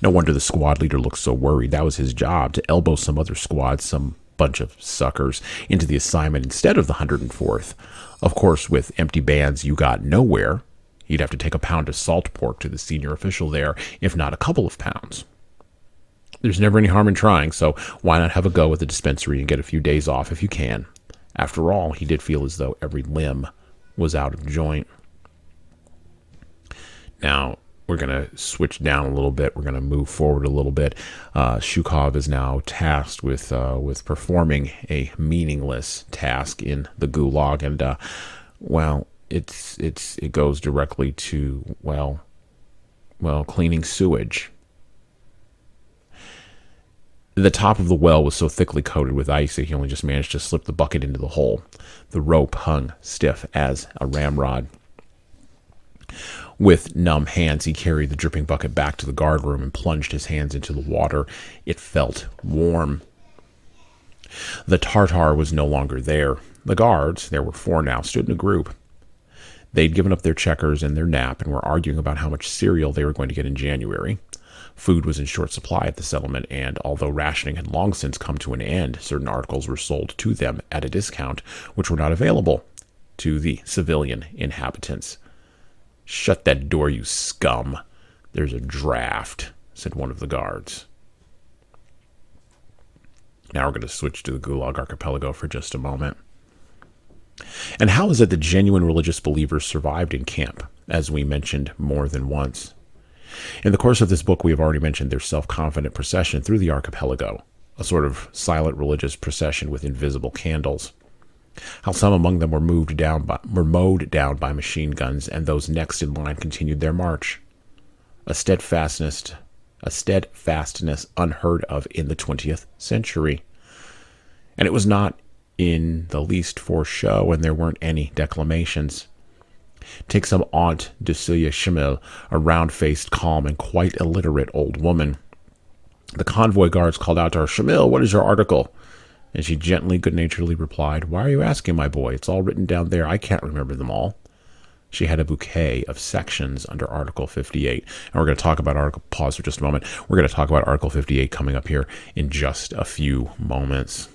No wonder the squad leader looked so worried. That was his job, to elbow some other squad, some bunch of suckers, into the assignment instead of the 104th. Of course, with empty bands, you got nowhere. He'd have to take a pound of salt pork to the senior official there, if not a couple of pounds. There's never any harm in trying, so why not have a go at the dispensary and get a few days off if you can? After all, he did feel as though every limb was out of joint. Now, we're going to switch down a little bit. We're going to move forward a little bit. Shukov is now tasked with performing a meaningless task in the Gulag, and it goes directly to cleaning sewage. The top of the well was so thickly coated with ice that he only just managed to slip the bucket into the hole. The rope hung stiff as a ramrod. With numb hands, he carried the dripping bucket back to the guard room and plunged his hands into the water. It felt warm. The Tartar was no longer there. The guards, there were 4 now, stood in a group. They'd given up their checkers and their nap and were arguing about how much cereal they were going to get in January. Food was in short supply at the settlement, and although rationing had long since come to an end, certain articles were sold to them at a discount, which were not available to the civilian inhabitants. "Shut that door, you scum. There's a draft," said one of the guards. Now we're going to switch to the Gulag Archipelago for just a moment. And how is it that genuine religious believers survived in camp, as we mentioned more than once? In the course of this book, we have already mentioned their self-confident procession through the archipelago, a sort of silent religious procession with invisible candles. How some among them were mowed down by machine guns, and those next in line continued their march. A steadfastness unheard of in the 20th century. And it was not in the least for show, and there weren't any declamations. Take some Aunt Ducilia Schimmel, a round-faced, calm, and quite illiterate old woman. The convoy guards called out to her, "Shamil, what is your article?" And she gently, good-naturedly replied, "Why are you asking, my boy? It's all written down there. I can't remember them all." She had a bouquet of sections under Article 58. And we're going to talk about pause for just a moment. We're going to talk about Article 58 coming up here in just a few moments.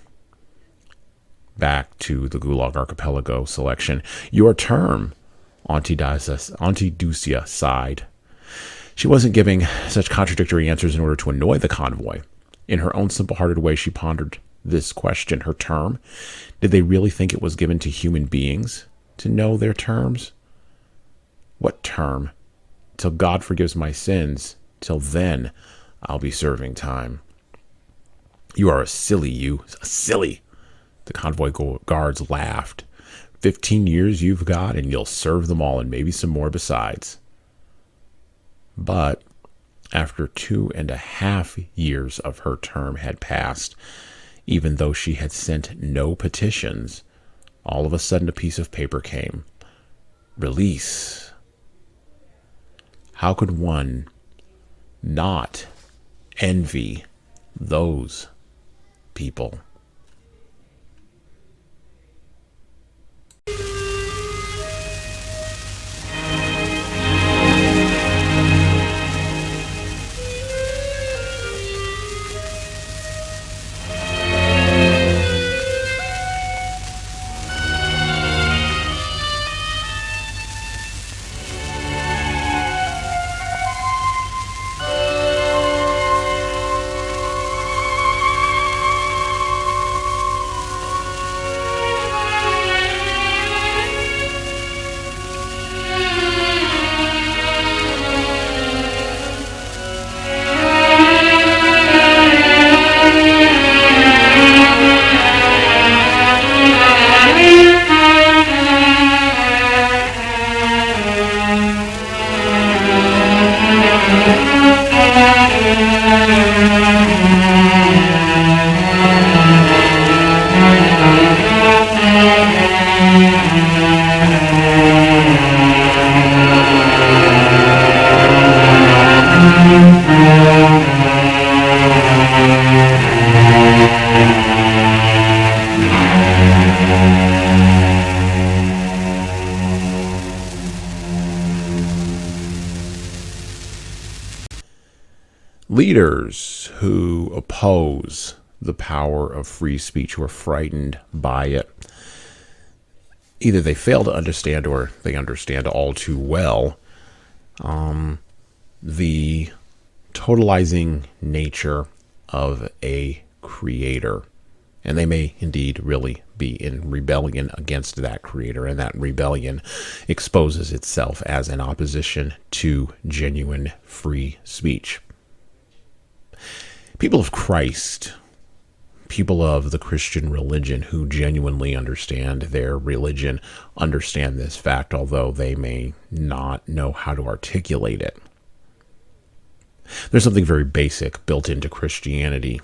Back to the Gulag Archipelago selection. Your term, Antidusia sighed. She wasn't giving such contradictory answers in order to annoy the convoy. In her own simple-hearted way, she pondered this question. Her term? Did they really think it was given to human beings to know their terms? What term? Till God forgives my sins. Till then, I'll be serving time. You are a silly. The convoy guards laughed. 15 years you've got, and you'll serve them all, and maybe some more besides. But after 2.5 years of her term had passed, even though she had sent no petitions, all of a sudden a piece of paper came. Release. How could one not envy those people? Leaders who oppose the power of free speech, who are frightened by it, either they fail to understand or they understand all too well the totalizing nature of a creator. And they may indeed really be in rebellion against that creator, and that rebellion exposes itself as an opposition to genuine free speech. People of Christ, people of the Christian religion who genuinely understand their religion, understand this fact, although they may not know how to articulate it. There's something very basic built into Christianity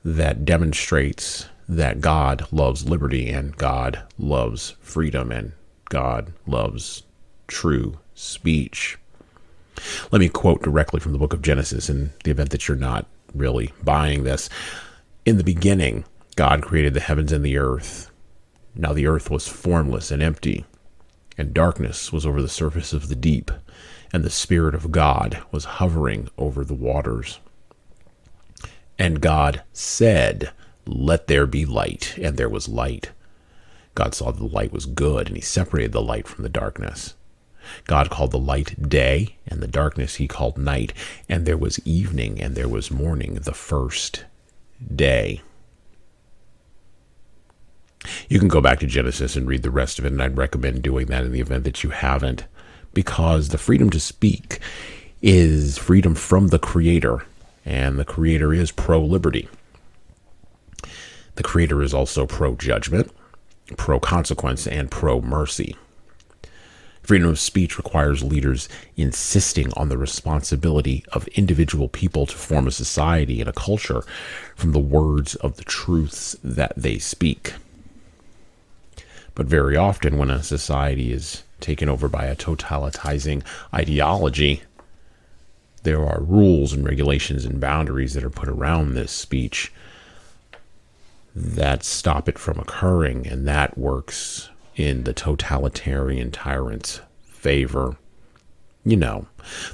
that demonstrates that God loves liberty, and God loves freedom, and God loves true speech. Let me quote directly from the book of Genesis, in the event that you're not really buying this. In the beginning, God created the heavens and the earth. Now the earth was formless and empty, and darkness was over the surface of the deep, and the Spirit of God was hovering over the waters. And God said, "Let there be light," and there was light. God saw that the light was good, and he separated the light from the darkness. God called the light day, and the darkness he called night. And there was evening, and there was morning, the first day. You can go back to Genesis and read the rest of it, and I'd recommend doing that in the event that you haven't, because the freedom to speak is freedom from the Creator, and the Creator is pro-liberty. The Creator is also pro-judgment, pro-consequence, and pro-mercy. Freedom of speech requires leaders insisting on the responsibility of individual people to form a society and a culture from the words of the truths that they speak. But very often when a society is taken over by a totalizing ideology, There are rules and regulations and boundaries that are put around this speech that stop it from occurring, and that works in the totalitarian tyrant's favor. You know,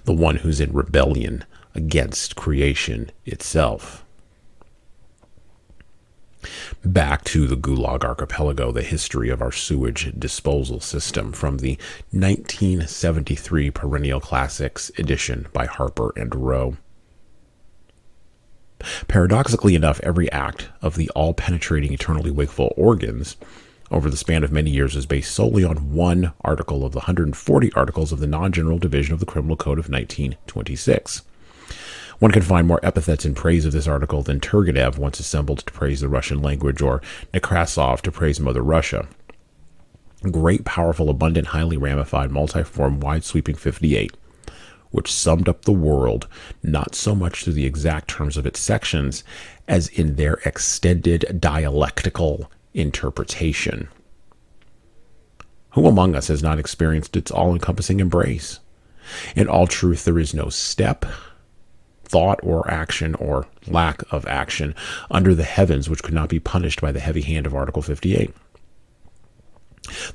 the one who's in rebellion against creation itself. Back to the Gulag Archipelago, the history of our sewage disposal system from the 1973 Perennial Classics edition by Harper and Row. Paradoxically enough, every act of the all-penetrating, eternally wakeful organs over the span of many years is based solely on one article of the 140 articles of the non-general division of the Criminal Code of 1926. One can find more epithets in praise of this article than Turgenev once assembled to praise the Russian language, or Nekrasov to praise Mother Russia. Great, powerful, abundant, highly ramified, multiform, wide-sweeping 58, which summed up the world not so much through the exact terms of its sections as in their extended dialectical interpretation. Who among us has not experienced its all-encompassing embrace? In all truth, there is no step, thought, or action, or lack of action, under the heavens which could not be punished by the heavy hand of Article 58.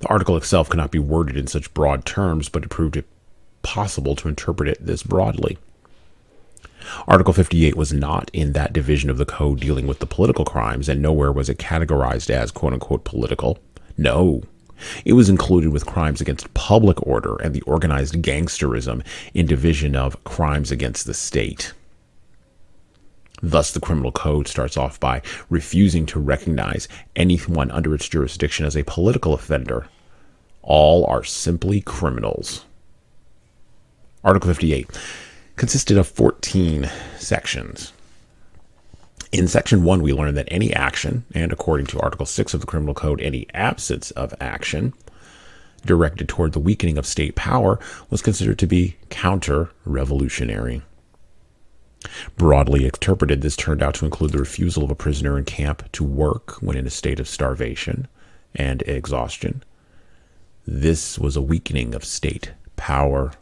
The article itself cannot be worded in such broad terms, but it proved it possible to interpret it this broadly. Article 58 was not in that division of the code dealing with the political crimes, and nowhere was it categorized as quote-unquote political. No. It was included with crimes against public order and the organized gangsterism in division of crimes against the state. Thus, the criminal code starts off by refusing to recognize anyone under its jurisdiction as a political offender. All are simply criminals. Article 58 consisted of 14 sections. In Section 1, we learn that any action, and according to Article 6 of the Criminal Code, any absence of action directed toward the weakening of state power was considered to be counter-revolutionary. Broadly interpreted, this turned out to include the refusal of a prisoner in camp to work when in a state of starvation and exhaustion. This was a weakening of state power,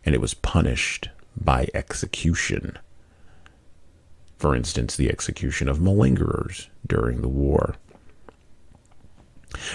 and it was punished by execution. For instance, the execution of malingerers during the war.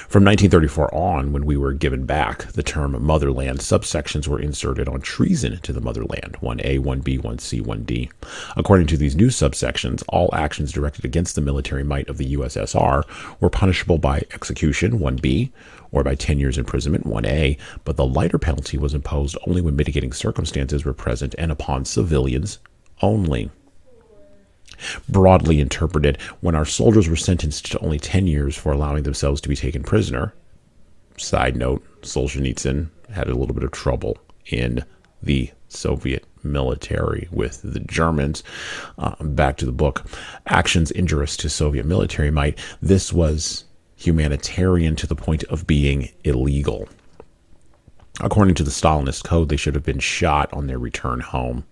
From 1934 on, when we were given back the term motherland, subsections were inserted on treason to the motherland, 1A, 1B, 1C, 1D. According to these new subsections, all actions directed against the military might of the USSR were punishable by execution, 1B, or by 10 years imprisonment, 1A, but the lighter penalty was imposed only when mitigating circumstances were present and upon civilians only. Broadly interpreted, when our soldiers were sentenced to only 10 years for allowing themselves to be taken prisoner, side note, Solzhenitsyn had a little bit of trouble in the Soviet military with the Germans. Back to the book, actions injurious to Soviet military might, this was humanitarian to the point of being illegal. According to the Stalinist code, they should have been shot on their return home.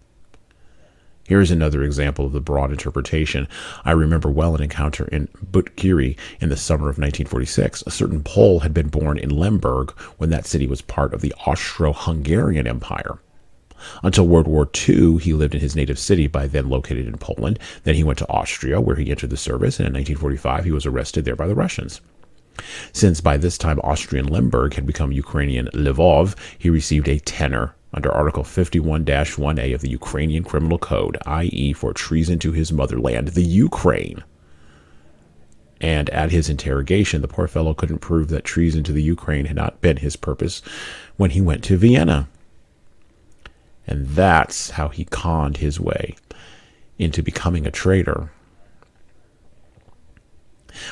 Here's another example of the broad interpretation. I remember well an encounter in Butkiri in the summer of 1946. A certain Pole had been born in Lemberg when that city was part of the Austro-Hungarian Empire. Until World War II, he lived in his native city, by then located in Poland. Then he went to Austria, where he entered the service, and in 1945 he was arrested there by the Russians. Since by this time Austrian Lemberg had become Ukrainian Lvov, he received a tenor under Article 51-1A of the Ukrainian Criminal Code, i.e. for treason to his motherland, the Ukraine. And at his interrogation, the poor fellow couldn't prove that treason to the Ukraine had not been his purpose when he went to Vienna. And that's how he conned his way into becoming a traitor.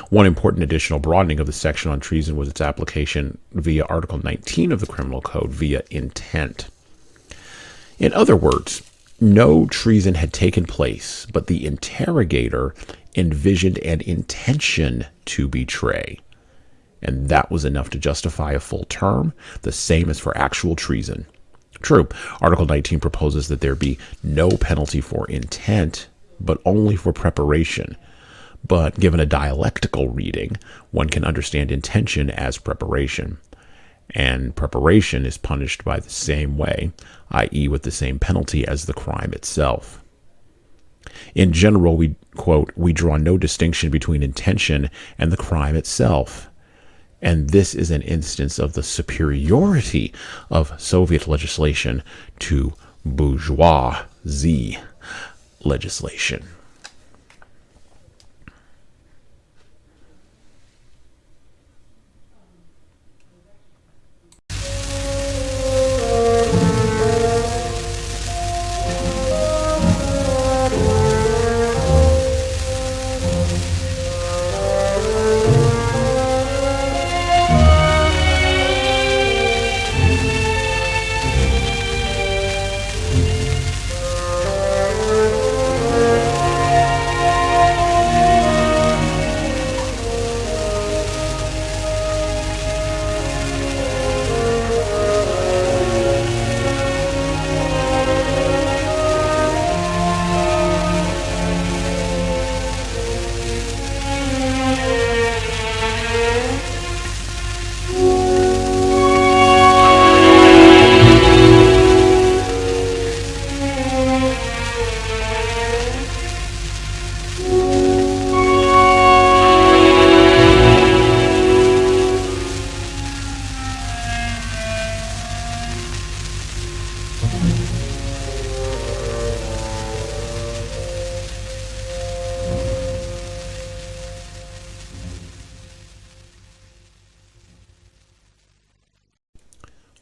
One important additional broadening of the section on treason was its application via Article 19 of the Criminal Code, via intent. In other words, no treason had taken place, but the interrogator envisioned an intention to betray. And that was enough to justify a full term, the same as for actual treason. True, Article 19 proposes that there be no penalty for intent, but only for preparation. But given a dialectical reading, one can understand intention as preparation. And preparation is punished by the same way, i.e. with the same penalty as the crime itself. In general, we, quote, we draw no distinction between intention and the crime itself. And this is an instance of the superiority of Soviet legislation to bourgeoisie legislation.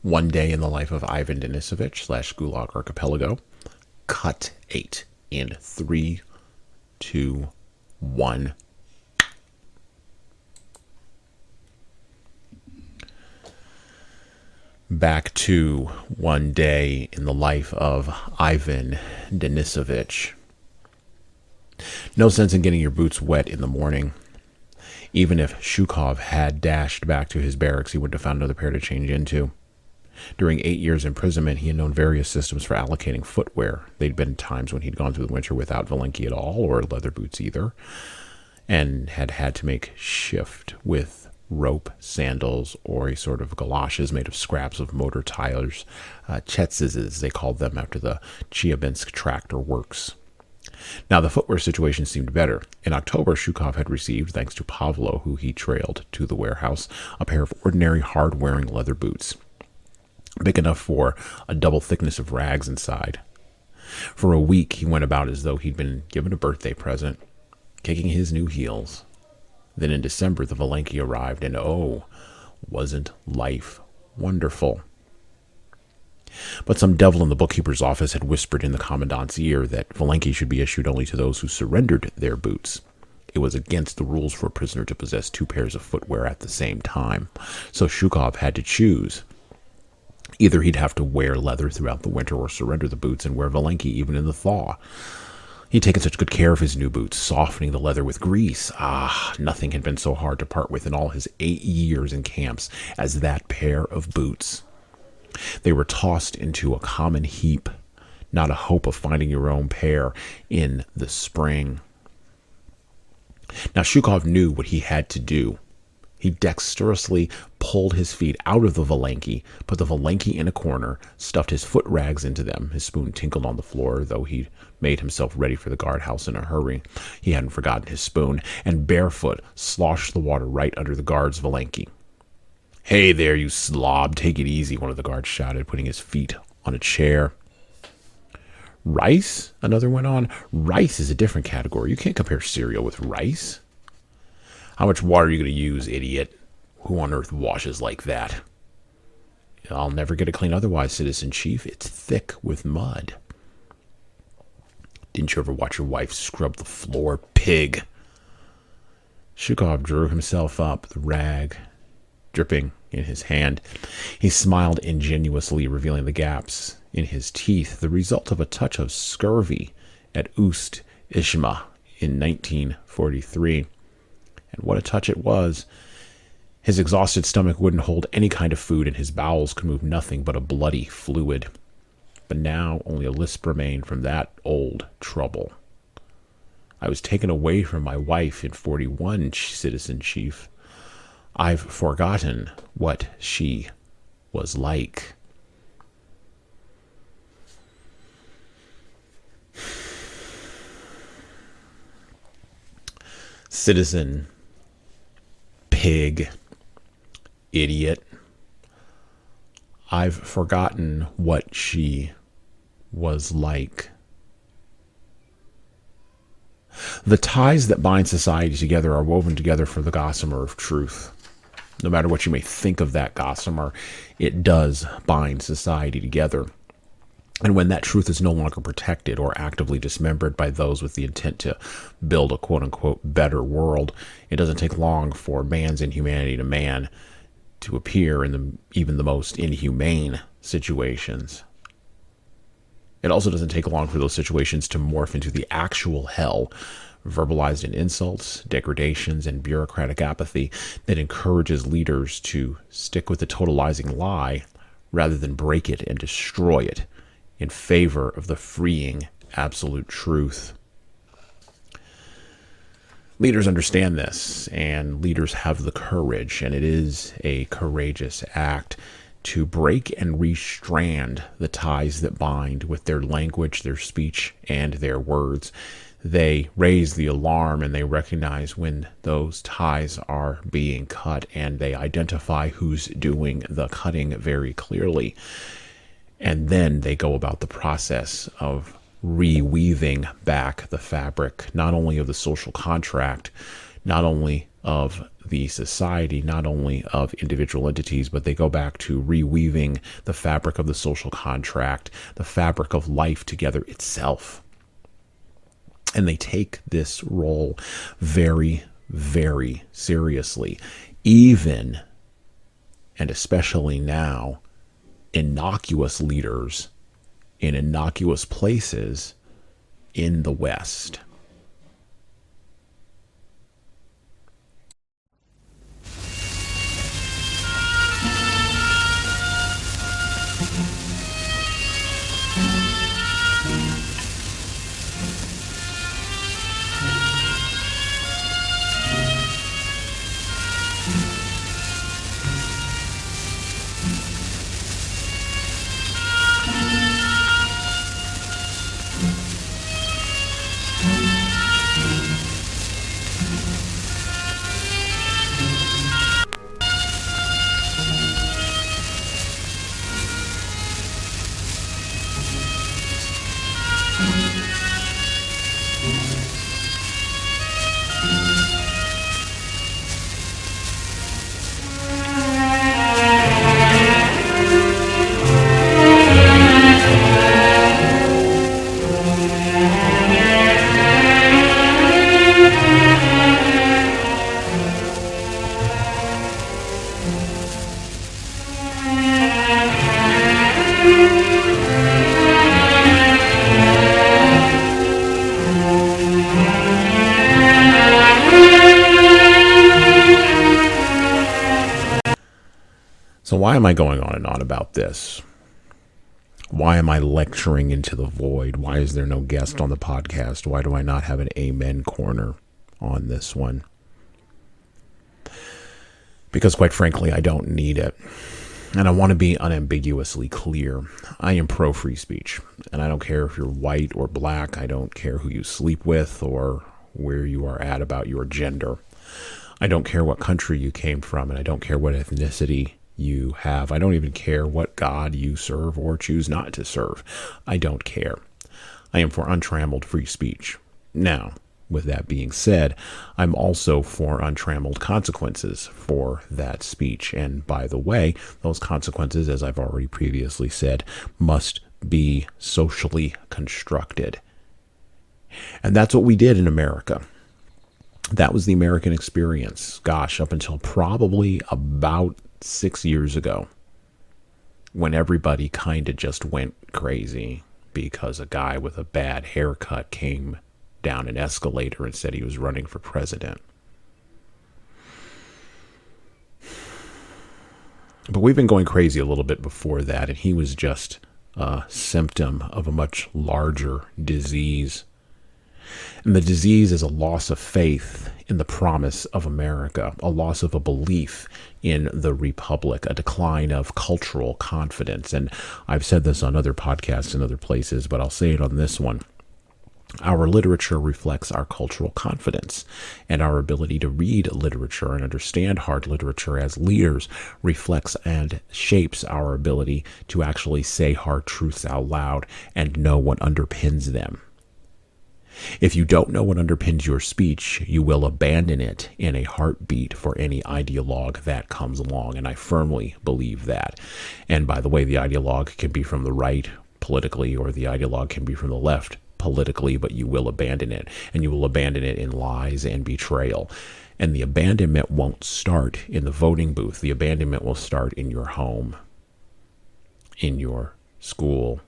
One Day in the Life of Ivan Denisovich / Gulag Archipelago, Cut 8 in 3, 2, 1. Back to One Day in the Life of Ivan Denisovich. No sense in getting your boots wet in the morning. Even if Shukov had dashed back to his barracks, he wouldn't have found another pair to change into. During 8 years' imprisonment, he had known various systems for allocating footwear. There'd been times when he'd gone through the winter without Valenki at all, or leather boots either, and had had to make shift with rope, sandals, or a sort of galoshes made of scraps of motor tires, chetses, they called them after the Chelyabinsk tractor works. Now, the footwear situation seemed better. In October, Shukov had received, thanks to Pavlo, who he trailed to the warehouse, a pair of ordinary hard-wearing leather boots, big enough for a double thickness of rags inside. For a week, he went about as though he'd been given a birthday present, kicking his new heels. Then in December, the Valenki arrived, and oh, wasn't life wonderful? But some devil in the bookkeeper's office had whispered in the commandant's ear that Valenki should be issued only to those who surrendered their boots. It was against the rules for a prisoner to possess 2 pairs of footwear at the same time, so Shukov had to choose. Either he'd have to wear leather throughout the winter or surrender the boots and wear Valenki even in the thaw. He'd taken such good care of his new boots, softening the leather with grease. Nothing had been so hard to part with in all his 8 years in camps as that pair of boots. They were tossed into a common heap, not a hope of finding your own pair in the spring. Now Shukov knew what he had to do. He dexterously pulled his feet out of the Valenki, put the Valenki in a corner, stuffed his foot rags into them. His spoon tinkled on the floor, though he made himself ready for the guardhouse in a hurry. He hadn't forgotten his spoon, and barefoot sloshed the water right under the guard's Valenki. "Hey there, you slob, take it easy," one of the guards shouted, putting his feet on a chair. "Rice?" another went on. "Rice is a different category. You can't compare cereal with rice." "How much water are you going to use, idiot? Who on earth washes like that?" "I'll never get it clean otherwise, Citizen Chief. It's thick with mud." "Didn't you ever watch your wife scrub the floor, pig?" Shukov drew himself up, the rag dripping in his hand. He smiled ingenuously, revealing the gaps in his teeth, the result of a touch of scurvy at Ust-Ishma in 1943. And what a touch it was. His exhausted stomach wouldn't hold any kind of food, and his bowels could move nothing but a bloody fluid. But now only a lisp remained from that old trouble. "I was taken away from my wife in 41, Citizen Chief. I've forgotten what she was like. Citizen, pig, idiot. I've forgotten what she was like. The ties that bind society together are woven together for the gossamer of truth. No matter what you may think of that gossamer, it does bind society together. And when that truth is no longer protected or actively dismembered by those with the intent to build a quote-unquote better world, it doesn't take long for man's inhumanity to man to appear in even the most inhumane situations. It also doesn't take long for those situations to morph into the actual hell, verbalized in insults, degradations, and bureaucratic apathy that encourages leaders to stick with the totalizing lie rather than break it and destroy it in favor of the freeing absolute truth. Leaders understand this, and leaders have the courage, and it is a courageous act to break and restrand the ties that bind with their language, their speech, and their words. They raise the alarm and they recognize when those ties are being cut, and they identify who's doing the cutting very clearly. And then they go about the process of reweaving back the fabric, not only of the social contract, not only of the society, not only of individual entities, but they go back to reweaving the fabric of the social contract, the fabric of life together itself. And they take this role very, very seriously, even and especially now, innocuous leaders in innocuous places in the West. So why am I going on and on about this? Why am I lecturing into the void? Why is there no guest on the podcast? Why do I not have an amen corner on this one? Because quite frankly, I don't need it. And I want to be unambiguously clear. I am pro free speech. And I don't care if you're white or black. I don't care who you sleep with or where you are at about your gender. I don't care what country you came from. And I don't care what ethnicity you have. I don't even care what God you serve or choose not to serve. I don't care. I am for untrammeled free speech. Now, with that being said, I'm also for untrammeled consequences for that speech. And by the way, those consequences, as I've already previously said, must be socially constructed. And that's what we did in America. That was the American experience, gosh, up until probably about 6 years ago, when everybody kind of just went crazy because a guy with a bad haircut came down an escalator and said he was running for president. But we've been going crazy a little bit before that, and he was just a symptom of a much larger disease. And the disease is a loss of faith in the promise of America, a loss of a belief in the Republic, a decline of cultural confidence. And I've said this on other podcasts and other places, but I'll say it on this one. Our literature reflects our cultural confidence, and our ability to read literature and understand hard literature as leaders reflects and shapes our ability to actually say hard truths out loud and know what underpins them. If you don't know what underpins your speech, you will abandon it in a heartbeat for any ideologue that comes along, and I firmly believe that. And by the way, the ideologue can be from the right politically, or the ideologue can be from the left politically, but you will abandon it, and you will abandon it in lies and betrayal. And the abandonment won't start in the voting booth. The abandonment will start in your home, in your school,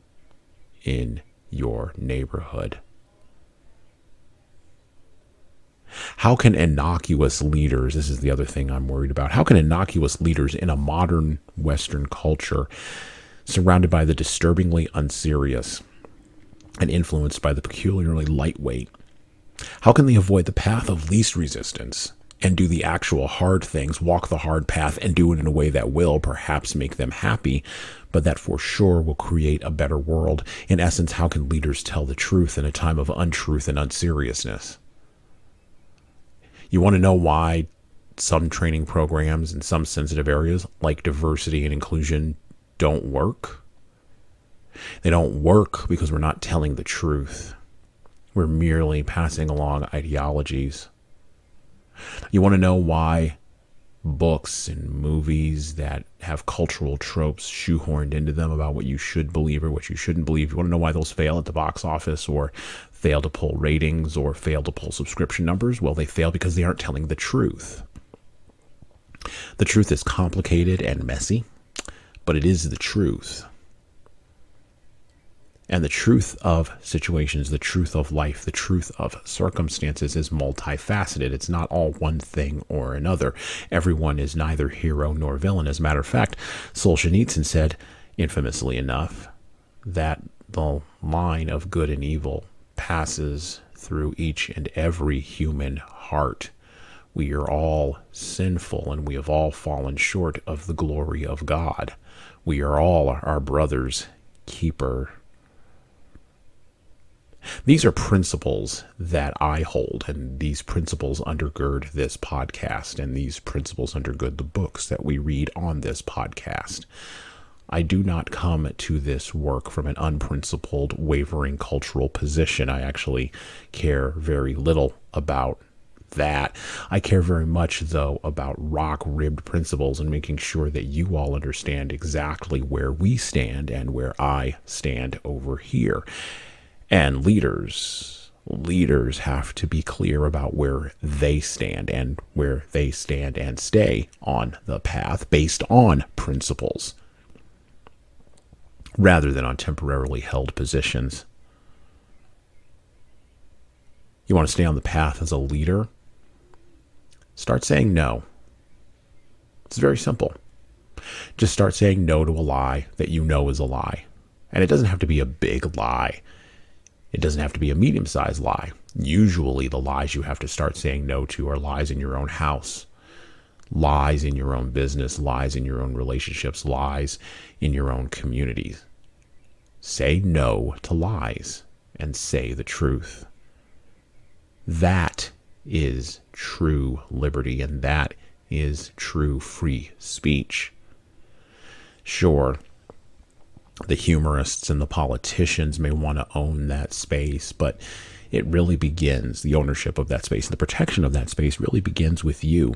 in your neighborhood. How can innocuous leaders, this is the other thing I'm worried about, how can innocuous leaders in a modern Western culture, surrounded by the disturbingly unserious and influenced by the peculiarly lightweight, how can they avoid the path of least resistance and do the actual hard things, walk the hard path, and do it in a way that will perhaps make them happy, but that for sure will create a better world? In essence, how can leaders tell the truth in a time of untruth and unseriousness? You want to know why some training programs in some sensitive areas, like diversity and inclusion, don't work? They don't work because we're not telling the truth. We're merely passing along ideologies. You want to know why books and movies that have cultural tropes shoehorned into them about what you should believe or what you shouldn't believe, you want to know why those fail at the box office or fail to pull ratings or fail to pull subscription numbers? Well, they fail because they aren't telling the truth. The truth is complicated and messy, but it is the truth. And the truth of situations, the truth of life, the truth of circumstances is multifaceted. It's not all one thing or another. Everyone is neither hero nor villain. As a matter of fact, Solzhenitsyn said, infamously enough, that the line of good and evil passes through each and every human heart. We are all sinful, and we have all fallen short of the glory of God. We are all our brother's keeper. These are principles that I hold, and these principles undergird this podcast, and these principles undergird the books that we read on this podcast. I do not come to this work from an unprincipled, wavering cultural position. I actually care very little about that. I care very much, though, about rock-ribbed principles and making sure that you all understand exactly where we stand and where I stand over here. And leaders have to be clear about where they stand and where they stand and stay on the path based on principles rather than on temporarily held positions. You want to stay on the path as a leader? Start saying no. It's very simple. Just start saying no to a lie that you know is a lie. And it doesn't have to be a big lie. It doesn't have to be a medium-sized lie. Usually the lies you have to start saying no to are lies in your own house, lies in your own business, lies in your own relationships, lies in your own communities. Say no to lies and say the truth. That is true liberty, and that is true free speech. Sure, the humorists and the politicians may want to own that space, but it really begins, the ownership of that space and the protection of that space really begins with you.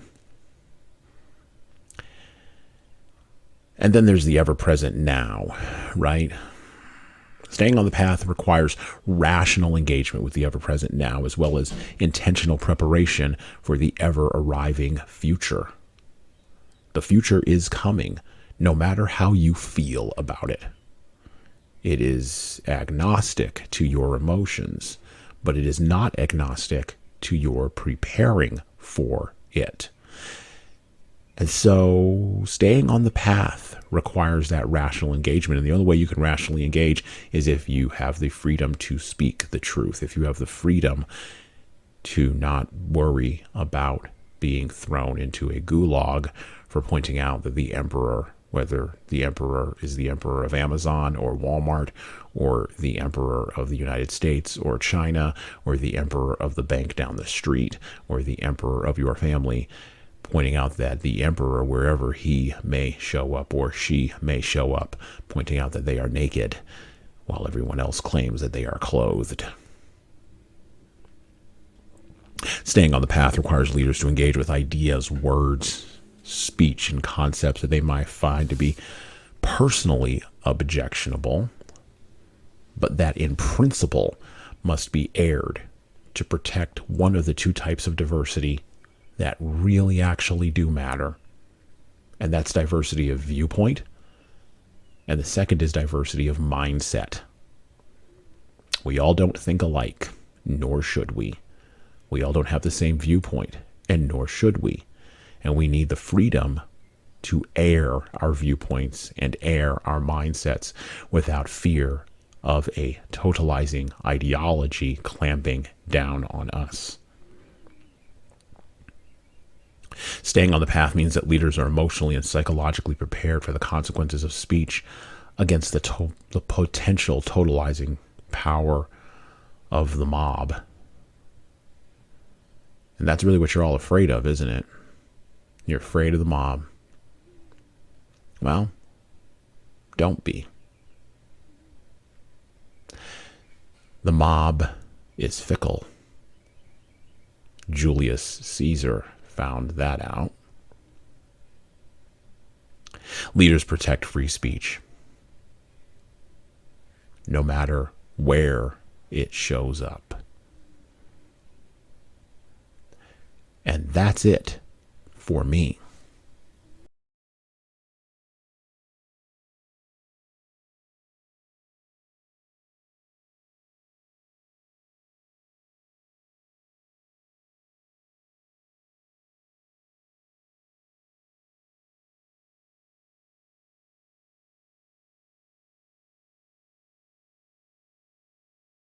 And then there's the ever-present now, right? Staying on the path requires rational engagement with the ever-present now, as well as intentional preparation for the ever-arriving future. The future is coming, no matter how you feel about it. It is agnostic to your emotions, but it is not agnostic to your preparing for it. And so staying on the path requires that rational engagement. And the only way you can rationally engage is if you have the freedom to speak the truth, if you have the freedom to not worry about being thrown into a gulag for pointing out that the emperor, whether the emperor is the emperor of Amazon or Walmart, or the emperor of the United States or China, or the emperor of the bank down the street, or the emperor of your family, pointing out that the emperor, wherever he may show up or she may show up, pointing out that they are naked while everyone else claims that they are clothed. Staying on the path requires leaders to engage with ideas, words, speech, and concepts that they might find to be personally objectionable, but that in principle must be aired to protect one of the two types of diversity that really actually do matter. And that's diversity of viewpoint. And the second is diversity of mindset. We all don't think alike, nor should we. We all don't have the same viewpoint, and nor should we. And we need the freedom to air our viewpoints and air our mindsets without fear of a totalizing ideology clamping down on us. Staying on the path means that leaders are emotionally and psychologically prepared for the consequences of speech against the potential totalizing power of the mob. And that's really what you're all afraid of, isn't it? You're afraid of the mob. Well, don't be. The mob is fickle. Julius Caesar found that out. Leaders protect free speech, no matter where it shows up. And that's it for me.